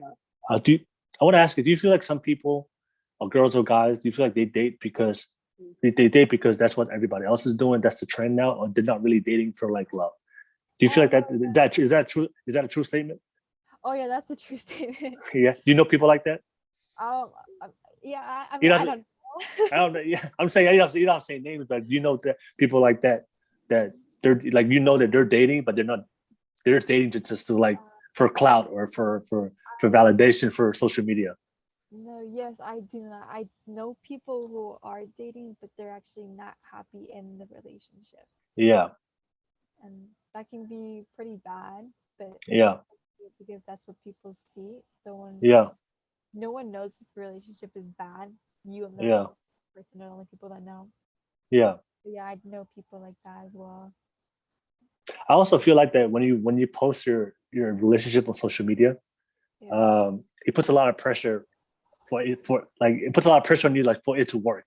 do you, I want to ask you, do you feel like some people, or girls or guys, do you feel like they date because they date because that's what everybody else is doing? That's the trend now, or they're not really dating for like love? Do you feel Oh like no. that is that true? Is that a true statement? Oh yeah, that's a true statement. Yeah. Do you know people like that? Um, yeah, I You mean, I know, don't I know. don't know. Yeah, I'm saying you don't have to say names, but you know that people like that that they're like you know that they're dating, but they're dating just to like for clout or for validation for social media. No, yes, I do not. I know people who are dating, but they're actually not happy in the relationship, Yeah, and that can be pretty bad. But yeah, because that's what people see, so when yeah, no one knows if the relationship is bad, you and the yeah, person are the only people that know. yeah. But yeah, I know people like that as well. I also feel like that when you post your relationship on social media, Yeah. it puts a lot of pressure for like it puts a lot of pressure on you like for it to work,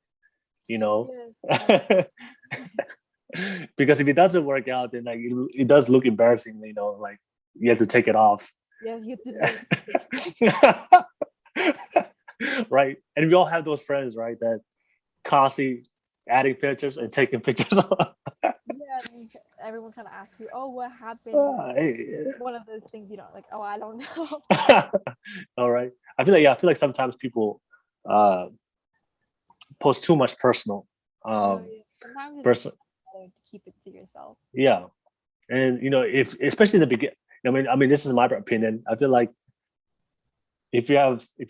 you know. Yes. Yes. Because if it doesn't work out, then like it does look embarrassing, you know, like you have to take it off. Yeah. You have to delete the picture. Right. And we all have those friends, right, that constantly adding pictures and taking pictures. Yeah. And everyone kind of asks you, "Oh, what happened?" And one of those things you don't like. Oh, I don't know. All right. I feel like I feel like sometimes people uh post too much personal No. um Yeah. Sometimes it's person. better to keep it to yourself. Yeah. And you know, if especially in the beginning, I mean, this is my opinion. I feel like if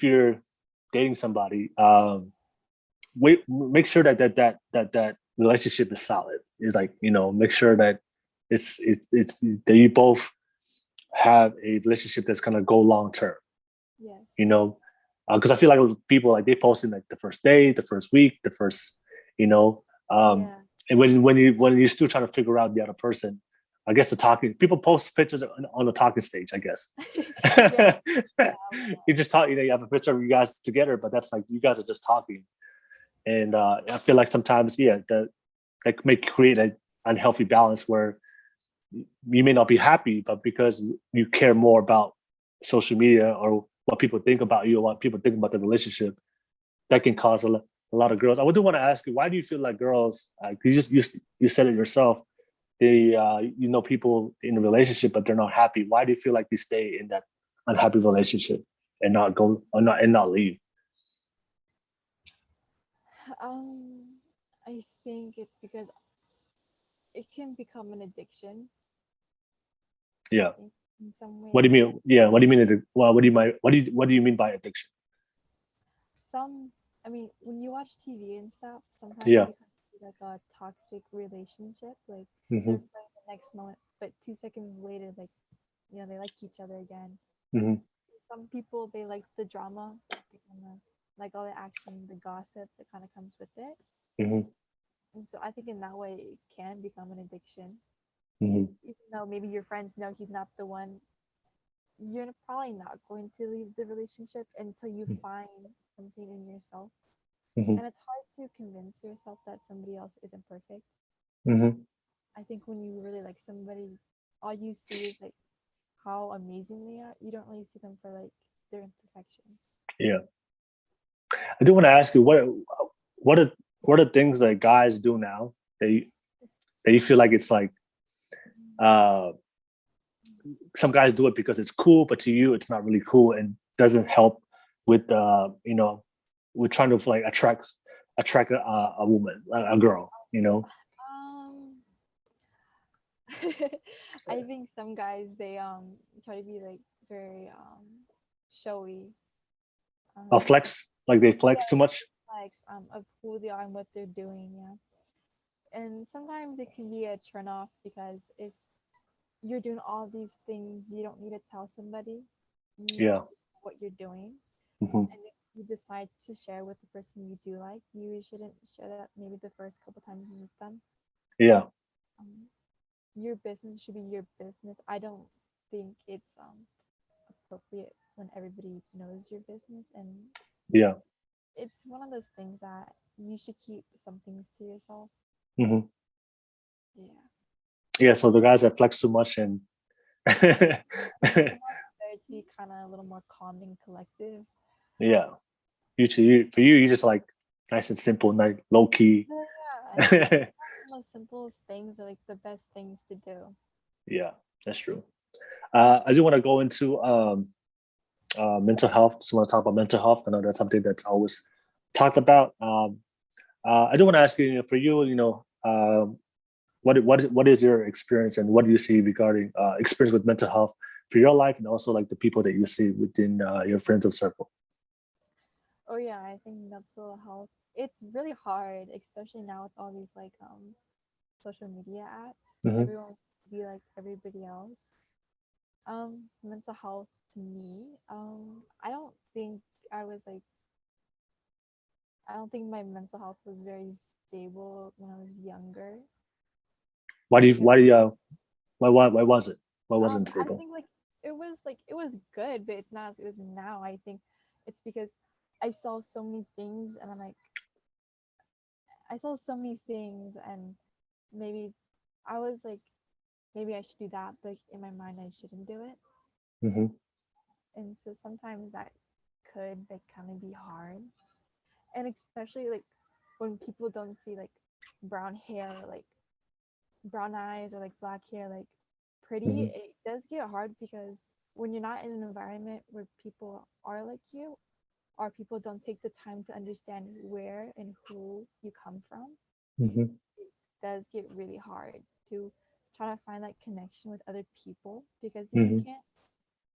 you're dating somebody, wait, make sure that relationship is solid. It's like you know, make sure that it's that you both have a relationship that's gonna go long term. Yes. You know, because I feel like people like they post in like the first day, the first week, the first, you know, Yeah. and when you're still trying to figure out the other person, I guess the talking people post pictures on the talking stage. I guess Yeah. you just talk. You know, you have a picture of you guys together, but that's like you guys are just talking. And I feel like sometimes, yeah, that may create an unhealthy balance where you may not be happy, but because you care more about social media or what people think about you or what people think about the relationship, that can cause a lot of girls. I do want to ask you, why do you feel like girls? You said it yourself. They you know people in a relationship, but they're not happy. Why do you feel like they stay in that unhappy relationship and not go or not leave? Um, I think it's because it can become an addiction Yeah. in some What do you ways. mean? Yeah. What do you mean? Well, what do you mean by addiction? Some, I mean, when you watch TV and stuff, sometimes Yeah. you can see like a toxic relationship. Like they're Hmm. fighting the next moment, but 2 seconds later, like they like each other again. Hmm. Some people they like the drama, and like all the action, the gossip that kind of comes with it. Hmm. And so I think in that way it can become an addiction. Hmm. Even though maybe your friends know he's not the one, you're probably not going to leave the relationship until you find something in yourself. Hmm. And it's hard to convince yourself that somebody else isn't perfect. Hmm. I think when you really like somebody, all you see is like how amazing they are. You don't really see them for like their imperfections. Yeah. I do want to ask you what are what are things that guys do now that you feel like it's like uh some guys do it because it's cool, but to you it's not really cool and doesn't help with you know with trying to like attract a woman, a girl, you know. Um, I think some guys they try to be like very showy. A Um, flex, like they yeah, flex too much. like of who they are and what they're doing. Yeah, and sometimes it can be a turn off because if you're doing all these things, you don't need to tell somebody. You Yeah. already know what you're doing, Hmm. and if you decide to share with the person you do like, you shouldn't share that maybe the first couple times you meet them. Yeah. um, your business should be your business. I don't think it's appropriate when everybody knows your business, and Yeah. it's one of those things that you should keep some things to yourself. Hmm. Yeah. Yeah. So the guys that flex too much and Sometimes it's better to be kind of a little more calm and collective. yeah, for you, you just like nice and simple, like low key. Yeah, and sometimes the most simplest things are like the best things to do. Yeah, that's true. I do want to go into mental health. Just want to talk about mental health. I know that's something that's always talked about. I do want to ask you, for you, what is your experience and what do you see regarding experience with mental health for your life and also like the people that you see within your friends of circle? Oh yeah, I think mental health. It's really hard, especially now with all these like social media apps. Hmm. Everyone wants to be like everybody else. Mental health to me, I don't think I was like I don't think my mental health was very stable when I was younger because Why was it? Why wasn't I stable? think like it was good, but it's not as it was now. I think it's because I saw so many things and I'm like I saw so many things and maybe I was like maybe I should do that, but in my mind I shouldn't do it. Hmm. And so sometimes that could like kind of be hard. And especially like when people don't see like brown hair, like brown eyes or like black hair like pretty, Hmm. it does get hard because when you're not in an environment where people are like you or people don't take the time to understand where and who you come from, Hmm. it does get really hard to try to find that connection with other people because if you Hmm. can't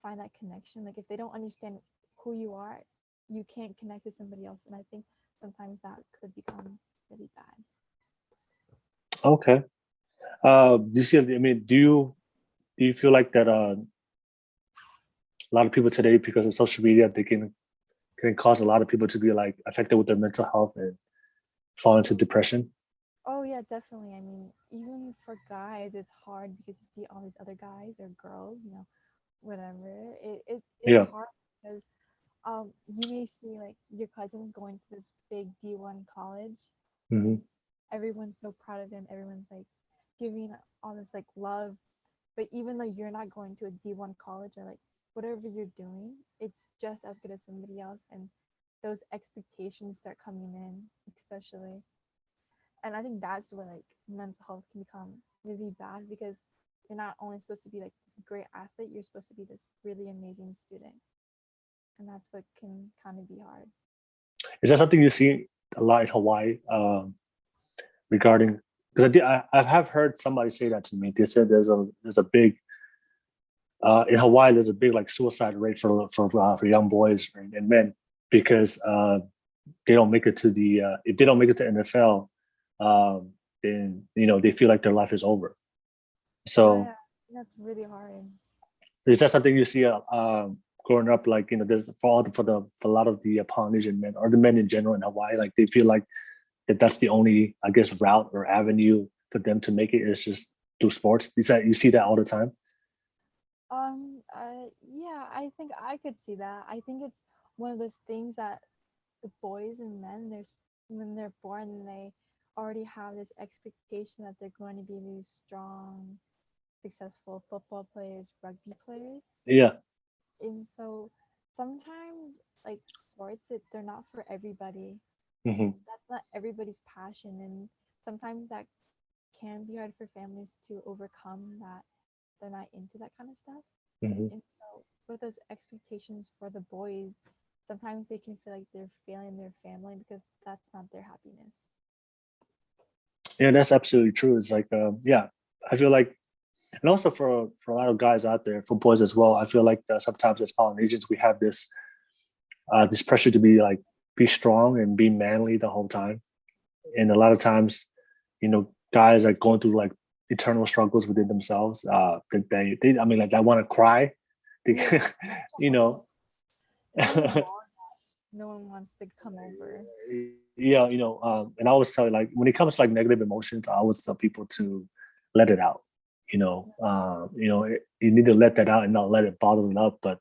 find that connection, like if they don't understand who you are, you can't connect with somebody else. And I think sometimes that could become really bad. Okay. Do you see? I mean, do you feel like that a lot of people today, because of social media, they can cause a lot of people to be like affected with their mental health and fall into depression? Oh yeah, definitely. I mean, even for guys, it's hard because you see all these other guys or girls, whatever. It's Yeah. hard because you may see like your cousins going to this big D1 college Hmm. and everyone's so proud of him. Everyone's like giving all this like love, but even though you're not going to a D1 college or like whatever you're doing, it's just as good as somebody else, and those expectations start coming in, especially. And I think that's where like mental health can become really bad because you're not only supposed to be like this great athlete, you're supposed to be this really amazing student, and that's what can kind of be hard. Is that something you see a lot in Hawaii regarding? Because I have heard somebody say that to me. They said there's a big in Hawaii, there's a big like suicide rate for young boys and men because they don't make it to the if they don't make it to NFL, then they feel like their life is over. Oh So yeah, that's really hard. is that something you see growing up? Like there's for a lot of the Polynesian men or the men in general in Hawaii, like they feel like that's the only I guess route or avenue for them to make it is just through sports. Is that you see that all the time? Yeah, I think I could see that. I think it's one of those things that the boys and men, there's when they're born, they already have this expectation that they're going to be these strong, successful football players, rugby players. Yeah. And so sometimes like sports, they're not for everybody. Hmm. That's not everybody's passion, and sometimes that can be hard for families to overcome that they're not into that kind of stuff. Hmm. And so with those expectations for the boys, sometimes they can feel like they're failing their family because that's not their happiness. Yeah, that's absolutely true. It's like, yeah, I feel like, and also for a lot of guys out there, for boys as well, I feel like sometimes as Polynesians we have this pressure to be strong and be manly the whole time, and a lot of times, guys are going through like eternal struggles within themselves. That they I mean, like, I want to cry. They, Yeah, you know, it's really hard. No one wants to come over. yeah, and I always tell you, like, when it comes to like negative emotions, I always tell people to let it out. You need to let that out and not let it bottle it up. But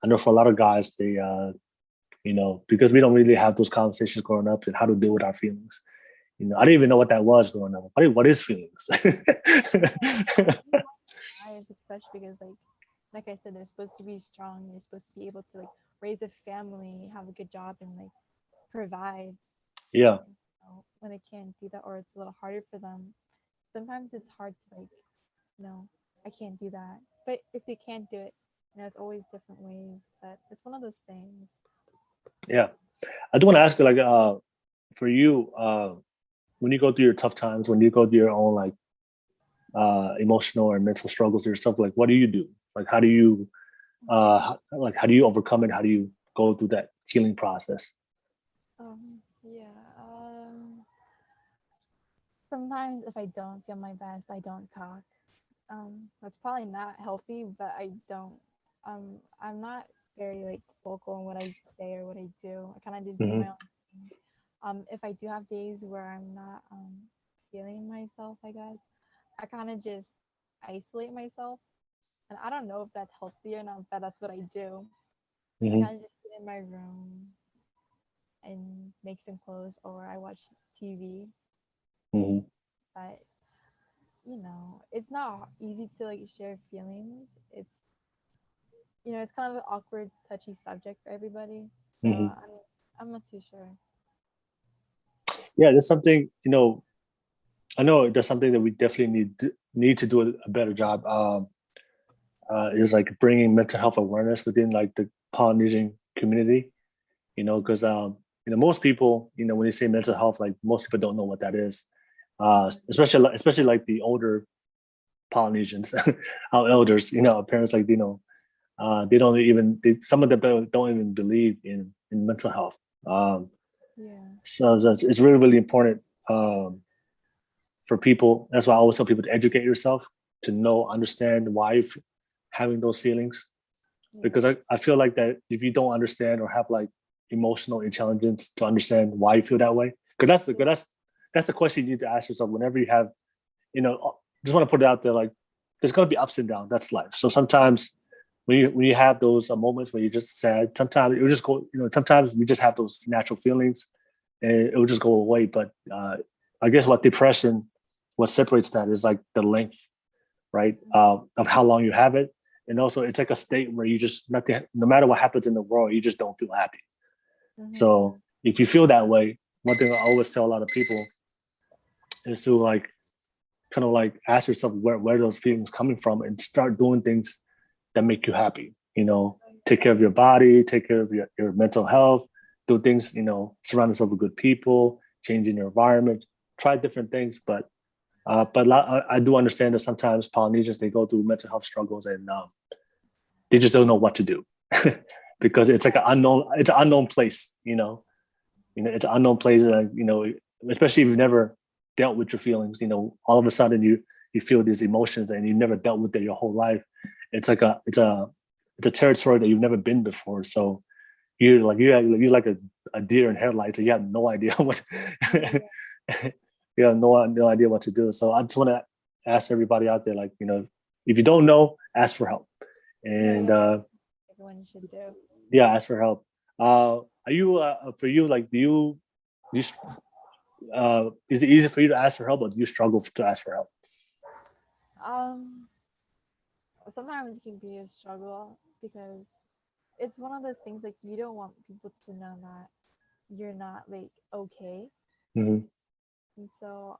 I know for a lot of guys, they because we don't really have those conversations growing up and how to deal with our feelings. I didn't even know what that was growing up. What is feelings? Guys, especially because like I said, they're supposed to be strong. They're supposed to be able to like raise a family, have a good job, and like provide. Yeah, When they can't do that, or it's a little harder for them, sometimes it's hard to like, no, I can't do that. But if they can't do it, it's always different ways. But it's one of those things. yeah. I do want to ask you, like, for you, when you go through your tough times, when you go through your own like emotional or mental struggles yourself, like, what do you do? Like, how do you how do you overcome it? How do you go through that healing process? Yeah. Sometimes if I don't feel my best, I don't talk. That's probably not healthy, but I don't. I'm not very like vocal in what I say or what I do. I kind of just do Hmm. my own thing. If I do have days where I'm not feeling myself, I guess I kind of just isolate myself, and I don't know if that's healthy or not, but that's what I do. I Hmm. kind of just sit in my room and make some clothes, or I watch TV. Hmm. But it's not easy to like share feelings. It's kind of an awkward, touchy subject for everybody. So Hmm. I'm not too sure. Yeah, that's something. I know that's something that we definitely need to do a better job. Is like bringing mental health awareness within like the Polynesian community. Because most people, when you say mental health, like most people don't know what that is. Especially like the older Polynesians, our elders, our parents, like they don't even some of them don't even believe in mental health. Um, Yeah. so it's really really important um, for people. That's why I always tell people to educate yourself, to know, understand why you're having those feelings. Yeah. Because I feel like that if you don't understand or have like emotional intelligence to understand why you feel that way, because that's the question you need to ask yourself whenever you have, just want to put it out there, like there's going to be ups and downs. That's life. So sometimes when you have those moments where you're just sad, sometimes it will just go. Sometimes we just have those natural feelings, and it will just go away. But I guess what separates that is like the length, right, of how long you have it, and also it's like a state where you just nothing, no matter what happens in the world, you just don't feel happy. Mm-hmm. So if you feel that way, one thing I always tell a lot of people is to like kind of like ask yourself where those feelings coming from and start doing things that make you happy. Take care of your body, take care of your mental health, do things, surround yourself with good people, changing your environment, try different things. But I do understand that sometimes Polynesians, they go through mental health struggles, and they just don't know what to do because it's like it's an unknown place. It's an unknown place. Especially if you've never dealt with your feelings. All of a sudden you feel these emotions and you never dealt with it your whole life. It's like it's a territory that you've never been before. So you're like a deer in headlights. And you have no idea what Yeah. you have no idea what to do. So I just want to ask everybody out there, like, if you don't know, ask for help. And Yeah. That's what everyone should do. yeah, ask for help. Are you for you, like, do you is it easy for you to ask for help, or do you struggle to ask for help? Um, Sometimes it can be a struggle because it's one of those things like you don't want people to know that you're not like okay, Hmm. and so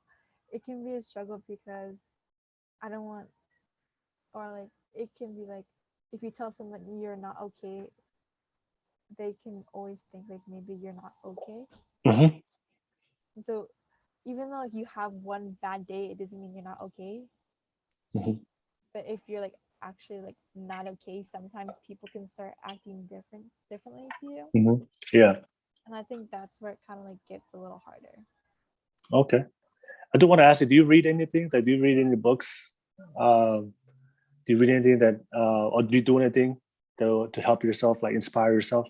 it can be a struggle because I don't want, or like it can be like if you tell someone you're not okay, they can always think like maybe you're not okay. Hmm. And so even though like you have one bad day, it doesn't mean you're not okay. Hmm. But if you're like actually like not okay, sometimes people can start acting differently to you. Hmm. Yeah. And I think that's where it kind of like gets a little harder. Okay. I do want to ask you, do you read anything? Like, do you read any books? Do you read anything that, or do you do anything to help yourself, like inspire yourself?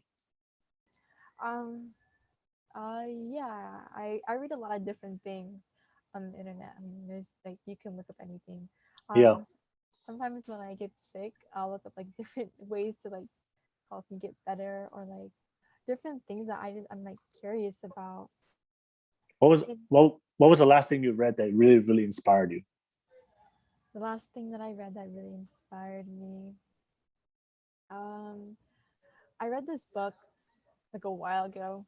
Yeah, I read a lot of different things. on the internet. I mean, there's like you can look up anything. Yeah. Um, Sometimes when I get sick, I'll look up like different ways to like help me get better or like different things that I'm like curious about. What was And what was the last thing you read that really really inspired you? the last thing that I read that really inspired me, um, I read this book like a while ago.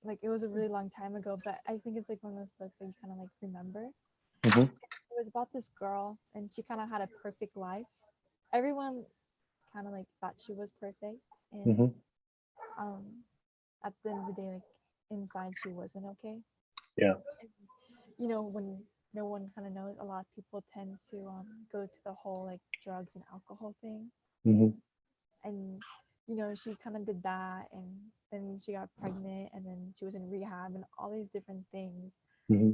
Like it was a really long time ago, but I think it's like one of those books that you kind of like remember. Hmm. It was about this girl, and she kind of had a perfect life. Everyone kind of like thought she was perfect, and Hmm. um, at the end of the day, like inside she wasn't okay. Yeah. And, you know, when no one kind of knows, a lot of people tend to go to the whole like drugs and alcohol thing, Hmm. and you know she kind of did that, and then she got pregnant, and then she was in rehab and all these different things. Hmm.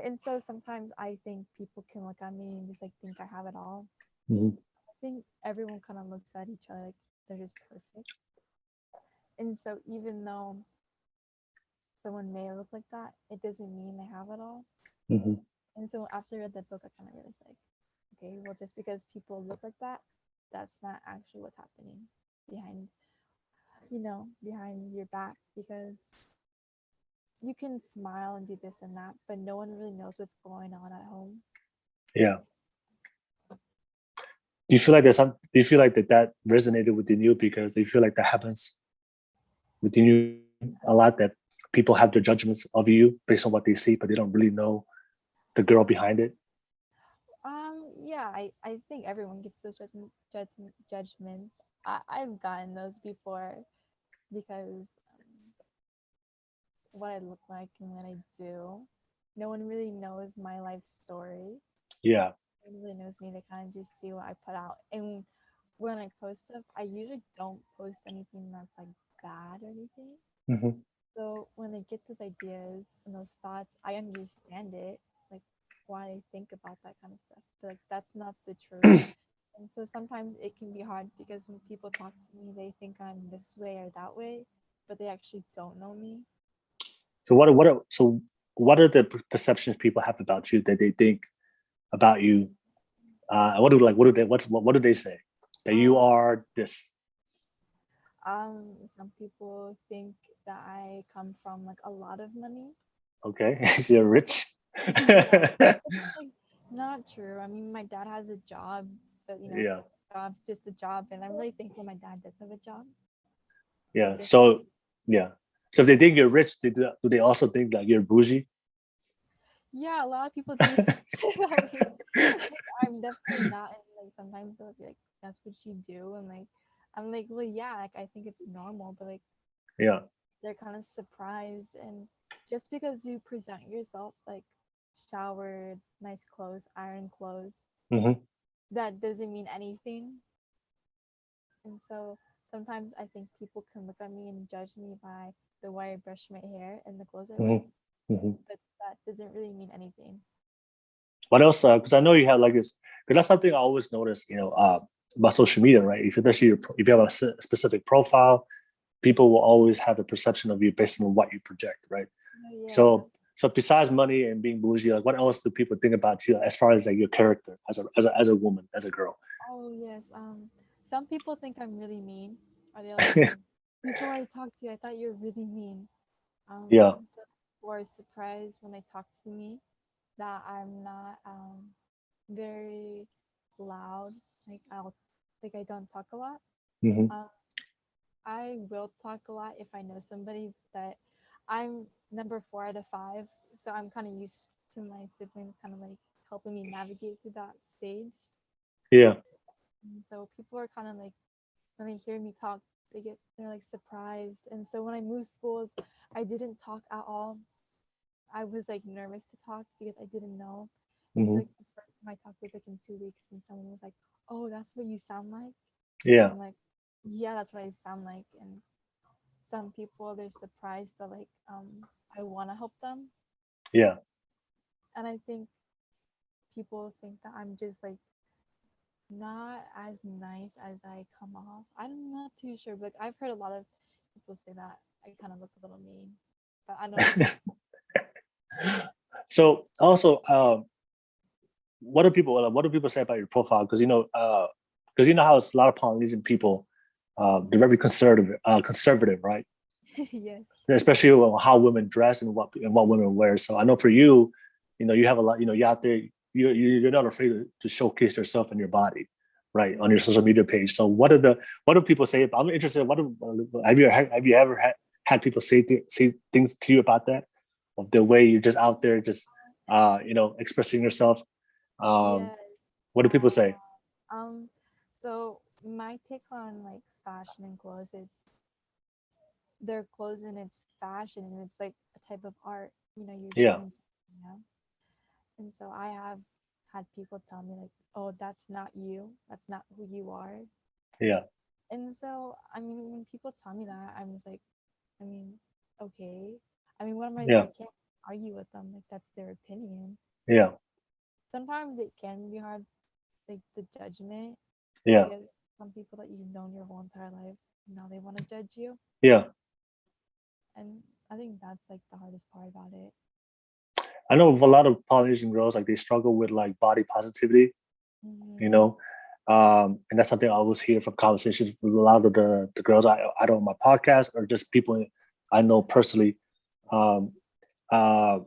And so sometimes I think people can look at me and just like think I have it all. Hmm. I think everyone kind of looks at each other like they're just perfect. And so even though someone may look like that, it doesn't mean they have it all. Hmm. And so after I read that book, I kind of realized like, okay, well, just because people look like that, that's not actually what's happening behind, behind your back. Because you can smile and do this and that, but no one really knows what's going on at home. Yeah. Do you feel like there's some? Do you feel like that resonated within you because you feel like that happens within you a lot that people have their judgments of you based on what they see, but they don't really know the girl behind it? Yeah, I think everyone gets those judgments. I've gotten those before because what I look like and what I do, no one really knows my life story. Yeah. No one really knows me. They kind of just see what I put out. And when I post stuff, I usually don't post anything that's like bad or anything. Hmm. So when they get those ideas and those thoughts, I understand it, like why they think about that kind of stuff. But like that's not the truth. And so sometimes it can be hard because when people talk to me, they think I'm this way or that way, but they actually don't know me. What are the perceptions people have about you that they think about you? What do they say that you Um, are this? some people think that I come from like a lot of money. Okay, you're rich. Yeah, it's like not true. I mean, my dad has a job, but Yeah, job's just a job, and I'm really thankful my dad does have a job. yeah. Just So yeah. So if they think you're rich, do they also think that you're bougie? yeah, a lot of people do think that way. I'm definitely not, and like sometimes they'll be like, "That's what you do," and like I'm like, "Well, yeah, like I think it's normal," but like Yeah. they're kind of surprised, and just because you present yourself like showered, nice clothes, iron clothes, Hmm. that doesn't mean anything. And so sometimes I think people can look at me and judge me by the way I brush my hair and the clothes I Hmm. wear, Hmm. but that doesn't really mean anything. What else? Because I know you have like this. Because that's something I always notice. About social media, right? If especially if you have a specific profile, people will always have a perception of you based on what you project, right? Oh, yeah. So besides money and being bougie, like what else do people think about you as far as like your character as a woman, as a girl? Oh, yes. Some people think I'm really mean. Or they're like, before I talk to you, I thought you were really mean. Yeah. Some people are surprised when they talk to me that I'm not very loud. Like I don't talk a lot. Hmm. Um, I will talk a lot if I know somebody, but I'm number four out of five, so I'm kind of used to my siblings kind of like helping me navigate through that stage. Yeah. And so people are kind of like when they hear me talk, they're like surprised. And so when I moved schools, I didn't talk at all. I was like nervous to talk because I didn't know. And so Hmm. like, the first time I talked was like in 2 weeks, and someone was like, "Oh, that's what you sound like." Yeah. I'm like, "Yeah, that's what I sound like." And some people they're surprised that like I want to help them, Yeah. and I think people think that I'm just like not as nice as I come off. I'm not too sure, but like, I've heard a lot of people say that I kind of look a little mean, but I don't know. So also, what do people say about your profile? Because you know how it's a lot of Polynesian people, they're very conservative, right? Yes. Especially how women dress and what women wear. So I know for you, you have a lot. You're out there. You're not afraid to showcase yourself and your body, right, on your social media page. So what do people say? I'm interested. Have you ever had people say things to you about that, of the way you're just out there, just expressing yourself? Um, Yes, what do I people say? um so my take on like fashion and clothes, it's their clothes and it's fashion and it's like a type of art, you're Yeah, showing something, and so I have had people tell me like, oh, that's not you, that's not who you are. yeah, And so I mean, when people tell me that, I'm just like, I mean, okay, I mean, yeah, I can't argue with them, like that's their opinion. yeah, Sometimes it can be hard, like the judgment, yeah, because some people that you've known your whole entire life, now they want to judge you. yeah. And I think that's like the hardest part about it. I know of a lot of Polynesian girls, like they struggle with like body positivity, you Mm-hmm. know. And that's something I always hear from conversations with a lot of the girls I know on my podcast, or just people I know personally. Um, uh,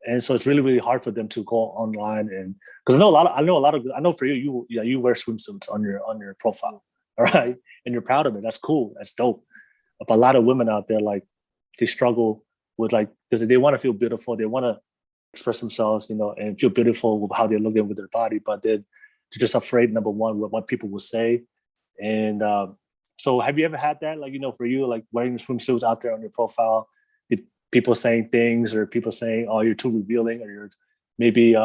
and so it's really really hard for them to go online, and because I know for you, you wear swimsuits on your profile, all Yeah. right, and you're proud of it. That's cool. That's dope. But a lot of women out there, like, they struggle with, like, because they want to feel beautiful, they want to express themselves, and feel beautiful with how they're looking with their body, but they're just afraid, number one, with what people will say. And so, have you ever had that, like, for you, like wearing swimsuits out there on your profile, did people saying things, or people saying, "Oh, you're too revealing," or you're maybe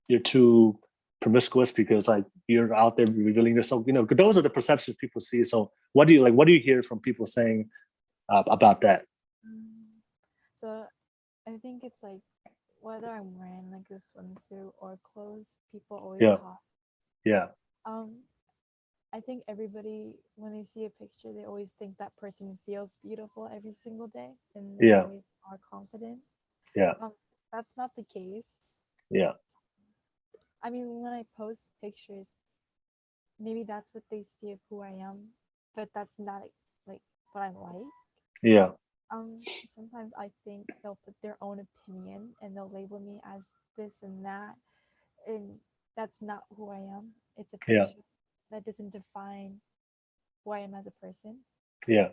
you're too promiscuous because, like, you're out there revealing yourself? Those are the perceptions people see. So, what do you hear from people saying about that? Mm. So I think it's like whether I'm wearing like a swimsuit or clothes, people always Yeah, talk. yeah, Um, I think everybody, when they see a picture, they always think that person feels beautiful every single day and they yeah, always are confident. yeah, Um, that's not the case. yeah, I mean, when I post pictures, maybe that's what they see of who I am, but that's not like what I'm like. yeah, Sometimes I think they'll put their own opinion and they'll label me as this and that, and that's not who I am. It's a yeah, picture that doesn't define who I am as a person. yeah,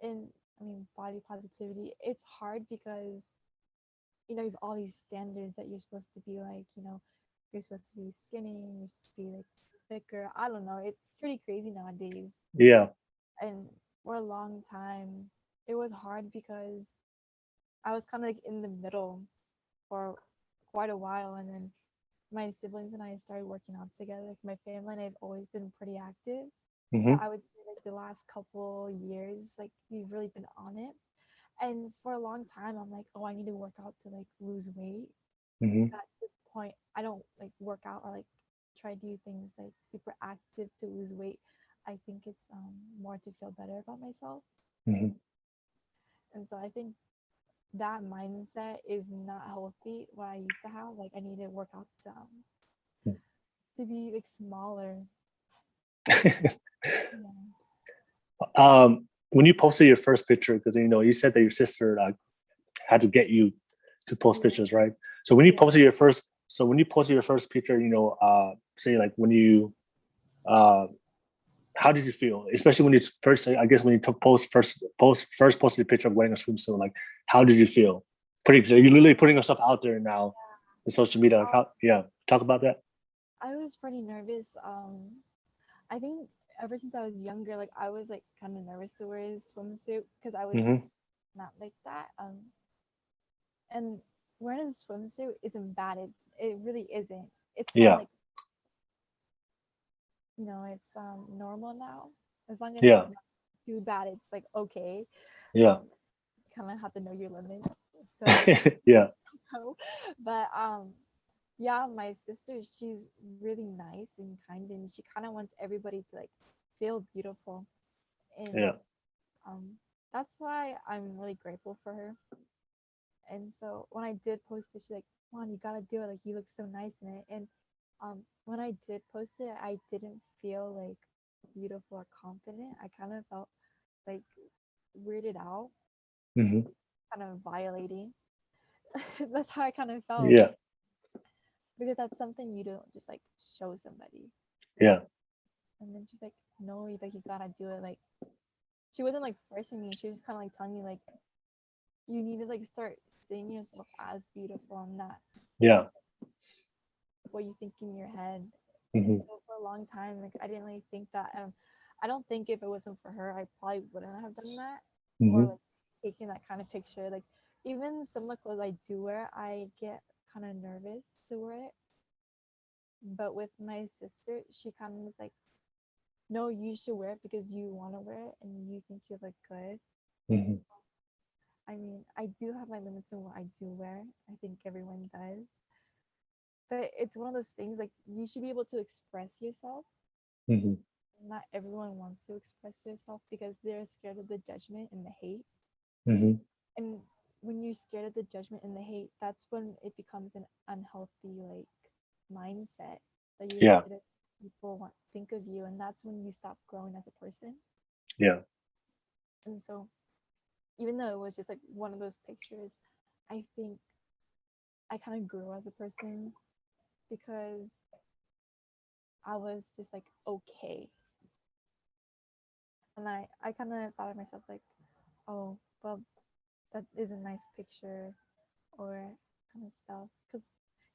And I mean, body positivity, it's hard because you have all these standards that you're supposed to be like, you're supposed to be skinny, you're supposed to be like thicker. I don't know. It's pretty crazy nowadays. yeah. And for a long time, it was hard because I was kind of like in the middle for quite a while. And then my siblings and I started working out together. Like my family and I've always been pretty active. But Hmm. I would say like the last couple years, like we've really been on it. And for a long time, I'm like, oh, I need to work out to like lose weight. Hmm. At this point, I don't like work out or like try to do things like super active to lose weight. I think it's more to feel better about myself. Hmm. And so I think that mindset is not healthy. What I used to have, like I need to work out to be like smaller. Yeah. When you posted your first picture, because you said that your sister had to get you to post Yeah. pictures, right? So when you Yeah. posted your first, picture, say, like, when you, uh, how did you feel? Especially when you first, I guess, when you took posted a picture of wearing a swimsuit, like, how did you feel? You're literally putting yourself out there now in social media. Like, yeah, talk about that. I was pretty nervous. I think ever since I was younger, like I was like kind of nervous to wear a swimsuit because I was Hmm. not like that. And wearing a swimsuit isn't bad. It really isn't. It's kind of Yeah, like it's normal now. As long as it's yeah, not too bad, it's like okay. yeah, Kind of have to know your limits. So, yeah, but yeah, my sister, she's really nice and kind, and she kind of wants everybody to like feel beautiful, and yeah, um, that's why I'm really grateful for her. And so when I did post it, she's like, "Come on, you gotta do it. Like you look so nice in it." And when I did post it, I didn't feel like beautiful or confident. I kind of felt like weirded out, Hmm. kind of violating. That's how I kind of felt, Yeah. because that's something you don't just like show somebody. Yeah. And then she's like, "No, like you gotta do it." Like she wasn't like forcing me. She was kind of like telling me like you need to like start seeing yourself as beautiful and not Yeah. what you think in your head. And Hmm. so for a long time, like I didn't really think that. I don't think if it wasn't for her, I probably wouldn't have done that, or Hmm. like taking that kind of picture. Like even some of the clothes I do wear, I get kind of nervous to wear it. But with my sister, she kind of was like, "No, you should wear it because you want to wear it and you think you look good." Hmm. I mean, I do have my limits in what I do wear. I think everyone does. But it's one of those things like you should be able to express yourself. Hmm. Not everyone wants to express themselves because they're scared of the judgment and the hate. Hmm. And when you're scared of the judgment and the hate, that's when it becomes an unhealthy like mindset that you're Yeah. scared of people want think of you, and that's when you stop growing as a person. Yeah. And so even though it was just like one of those pictures, I think I kind of grew as a person because I was just like okay. And I kind of thought of myself like, oh, well, that is a nice picture or kind of stuff. Because,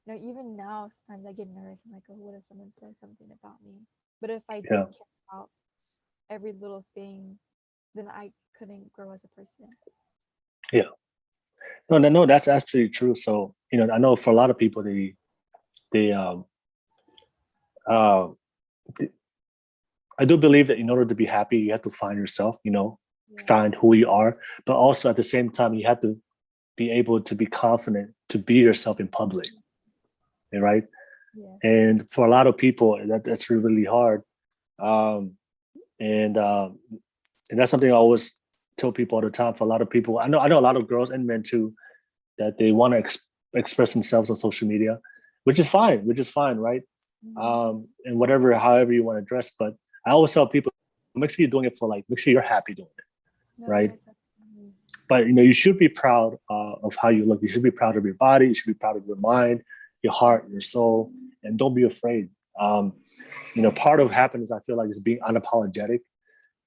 even now, sometimes I get nervous. I'm like, oh, what if someone says something about me? But if I Yeah. didn't care about every little thing, then I couldn't grow as a person. Yeah. No, no, no, that's absolutely true. So, I know for a lot of people, they uh, th- I do believe that in order to be happy, you have to find yourself, Yeah, find who you are, but also at the same time, you have to be able to be confident to be yourself in public, right? yeah, And for a lot of people, that's really, really hard. Um, and and that's something I always tell people all the time. For a lot of people, I know a lot of girls and men too that they want to express themselves on social media, which is fine, right? mm-hmm. And whatever, however you want to dress. But I always tell people, make sure you're doing it for like, make sure you're happy doing it, No, right? yeah, definitely. But you should be proud of how you look. You should be proud of your body. You should be proud of your mind, your heart, your soul, and don't be afraid. Part of happiness, I feel like, is being unapologetic.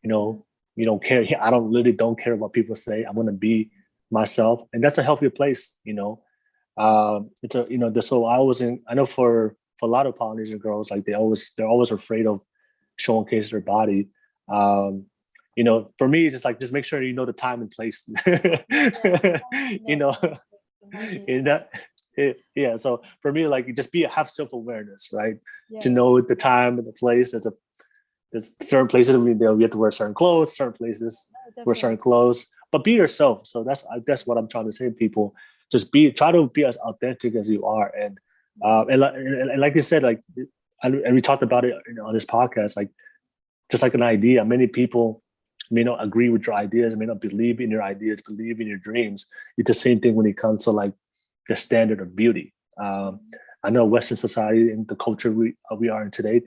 You Mm-hmm. know, you don't care. I don't care what people say. I'm gonna be myself, and that's a healthier place. It's a so I know for a lot of Polynesian girls, like they're always afraid of showcase their body. For me, it's just like, just make sure you know the time and place. Yeah, yeah. you No, know, time and money. in that, yeah. So for me, like, just have self awareness, right? To Yeah, know the time and the place. There's certain places, I mean, you have to wear certain clothes. Certain places no, wear definitely. certain clothes, but be yourself. So that's what I'm trying to say to people. Just try to be as authentic as you are, and Mm-hmm. and like you said, like, and we talked about it on this podcast, like, just like an idea. Many people may not agree with your ideas, may not believe in your ideas, believe in your dreams. It's the same thing when it comes to like the standard of beauty. Mm-hmm. I know Western society and the culture we are in today,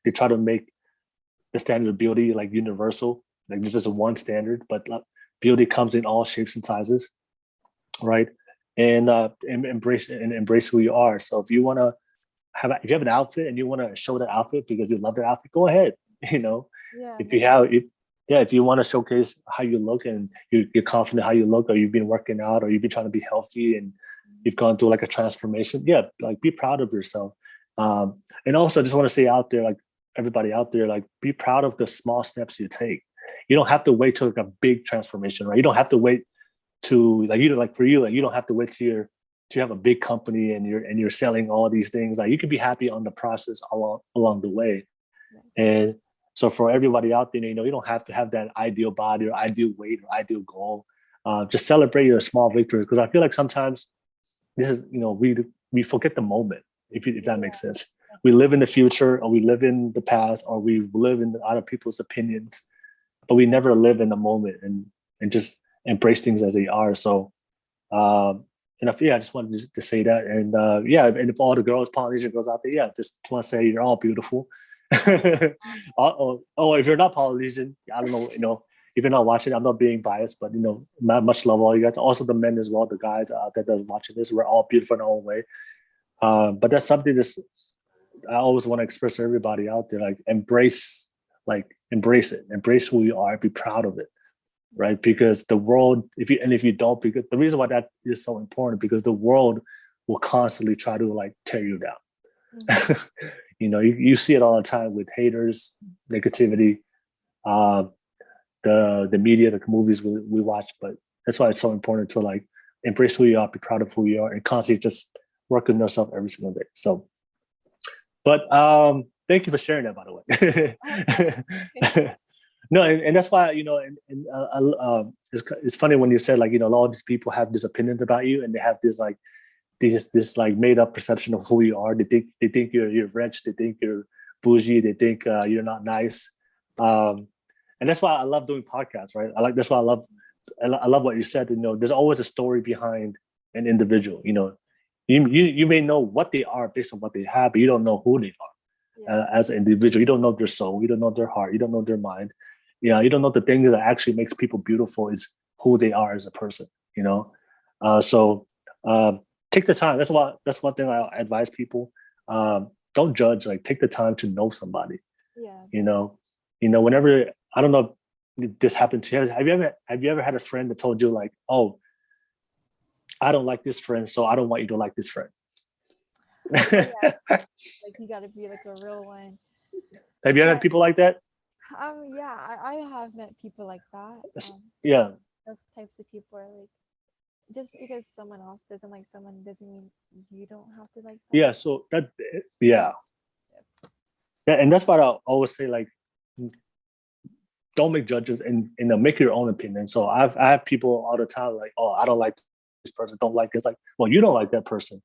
they try to make the standard of beauty like universal, like this is a one standard, but beauty comes in all shapes and sizes, right? And embrace who you are. So if you have an outfit and you want to show that outfit because you love that outfit, go ahead. You know, Yeah, if no, you have if yeah, if you want to showcase how you look and you're confident how you look, or you've been working out, or you've been trying to be healthy and you've gone through like a transformation, yeah, like, be proud of yourself. And also, I just want to say out there, like, everybody out there, like, be proud of the small steps you take. You don't have to wait till like a big transformation, right? You don't have to wait to, like, for you, like, you don't have to wait to have a big company and you're selling all these things. Like, you can be happy on the process along the way. yes. And so for everybody out there, you don't have to have that ideal body or ideal weight or ideal goal. Just celebrate your small victories, because I feel like sometimes this is, we forget the moment, if that Yeah, makes sense. We live in definitely. the future, or we live in the past, or we live in other people's opinions, but we never live in the moment and just embrace things as they are. So, and yeah, I just wanted to say that. And yeah, and if all the girls, Polynesian girls out there, yeah, just want to say you're all beautiful. If you're not Polynesian, I don't know, if you're not watching, I'm not being biased, but much love all you guys. Also the men as well, the guys out there that are watching this, we're all beautiful in our own way. But that's something that's I always want to express to everybody out there, embrace it, embrace who you are, be proud of it, right? Because the world, if you don't, because the reason why that is so important, because the world will constantly try to like tear you down. Mm-hmm. You see it all the time with haters, negativity, uh, the media, the movies we watch. But that's why it's so important to like embrace who you are, be proud of who you are, and constantly just work on yourself every single day. So, but thank you for sharing that, by the way. No, and that's why it's funny when you said like a lot of these people have these opinions about you, and they have this like made up perception of who you are. They think you're rich. They think you're bougie. They think you're not nice. And that's why I love doing podcasts, right? That's why I love what you said. There's always a story behind an individual. You may know what they are based on what they have, but you don't know who they are as an individual. You don't know their soul. You don't know their heart. You don't know their mind. You don't know the things that actually makes people beautiful is who they are as a person. So take the time. That's one thing I advise people. Don't judge. Like take the time to know somebody. Yeah. Whenever I don't know if this happened to you. Have you ever had a friend that told you like, oh, I don't like this friend, so I don't want you to like this friend? Yeah. Like you gotta be like a real one. Have you ever Yeah. had people like that? Yeah, I have met people like that. Yeah. Those types of people are like, just because someone else doesn't like someone doesn't mean you don't have to like them. Yeah. So yeah. Yeah, and that's what I always say. Like, don't make judges and make your own opinion. So I have people all the time like, oh, I don't like this person, don't like it. It's like, well, you don't like that person,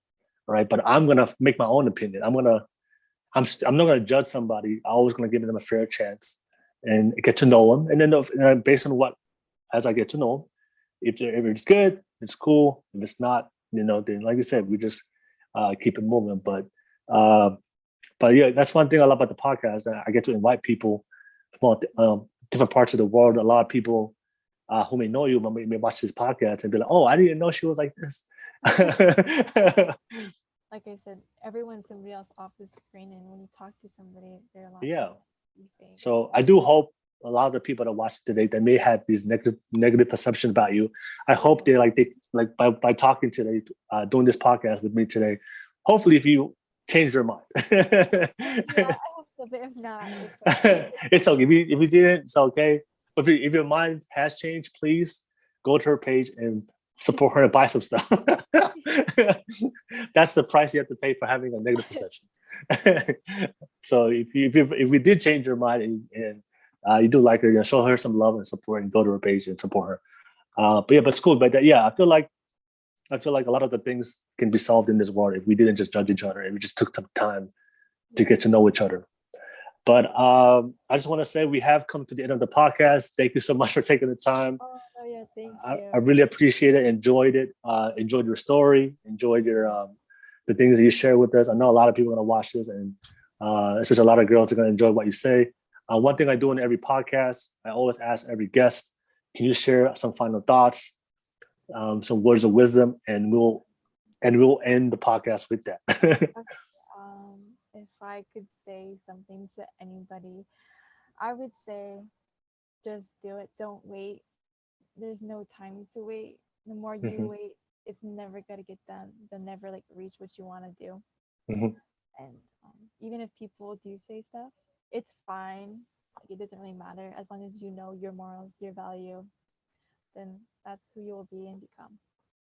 right? But I'm gonna make my own opinion. I'm not gonna judge somebody. I'm always gonna give them a fair chance and get to know them. And then based on what, as I get to know them, if it's good, it's cool. If it's not, then like you said, we just keep it moving. Uh, but yeah, that's one thing I love about the podcast. I get to invite people from different parts of the world. A lot of people who may know you may watch this podcast and be like, "Oh, I didn't know she was like this." Like I said, everyone's somebody else off the screen, and when you talk to somebody, they're a lot Yeah. more you think. So I do hope a lot of the people that watch today that may have these negative perceptions about you. I hope they by talking today, doing this podcast with me today. Hopefully, if you change your mind. Yeah, I hope so, but if not, it's okay. It's okay. If you didn't, it's okay. But if your mind has changed, please go to her page and support her and buy some stuff. That's the price you have to pay for having a negative perception. So if we did change your mind and you do like her, show her some love and support and go to her page and support her. But it's cool. But yeah, I feel like a lot of the things can be solved in this world if we didn't just judge each other and we just took some time to get to know each other. But I just want to say we have come to the end of the podcast. Thank you so much for taking the time. Oh yeah, thank you. I really appreciate it. Enjoyed it. Enjoyed your story. Enjoyed your the things that you share with us. I know a lot of people are going to watch this, and especially a lot of girls are going to enjoy what you say. One thing I do in every podcast, I always ask every guest, can you share some final thoughts, some words of wisdom, and we'll end the podcast with that. If I could say something to anybody, I would say just do it. Don't wait. There's no time to wait. The more you Mhm, wait, it's never gonna get done. You'll never like reach what you want to do. mhm, And even if people do say stuff, it's fine. Like it doesn't really matter as long as you know your morals, your value. Then that's who you will be and become.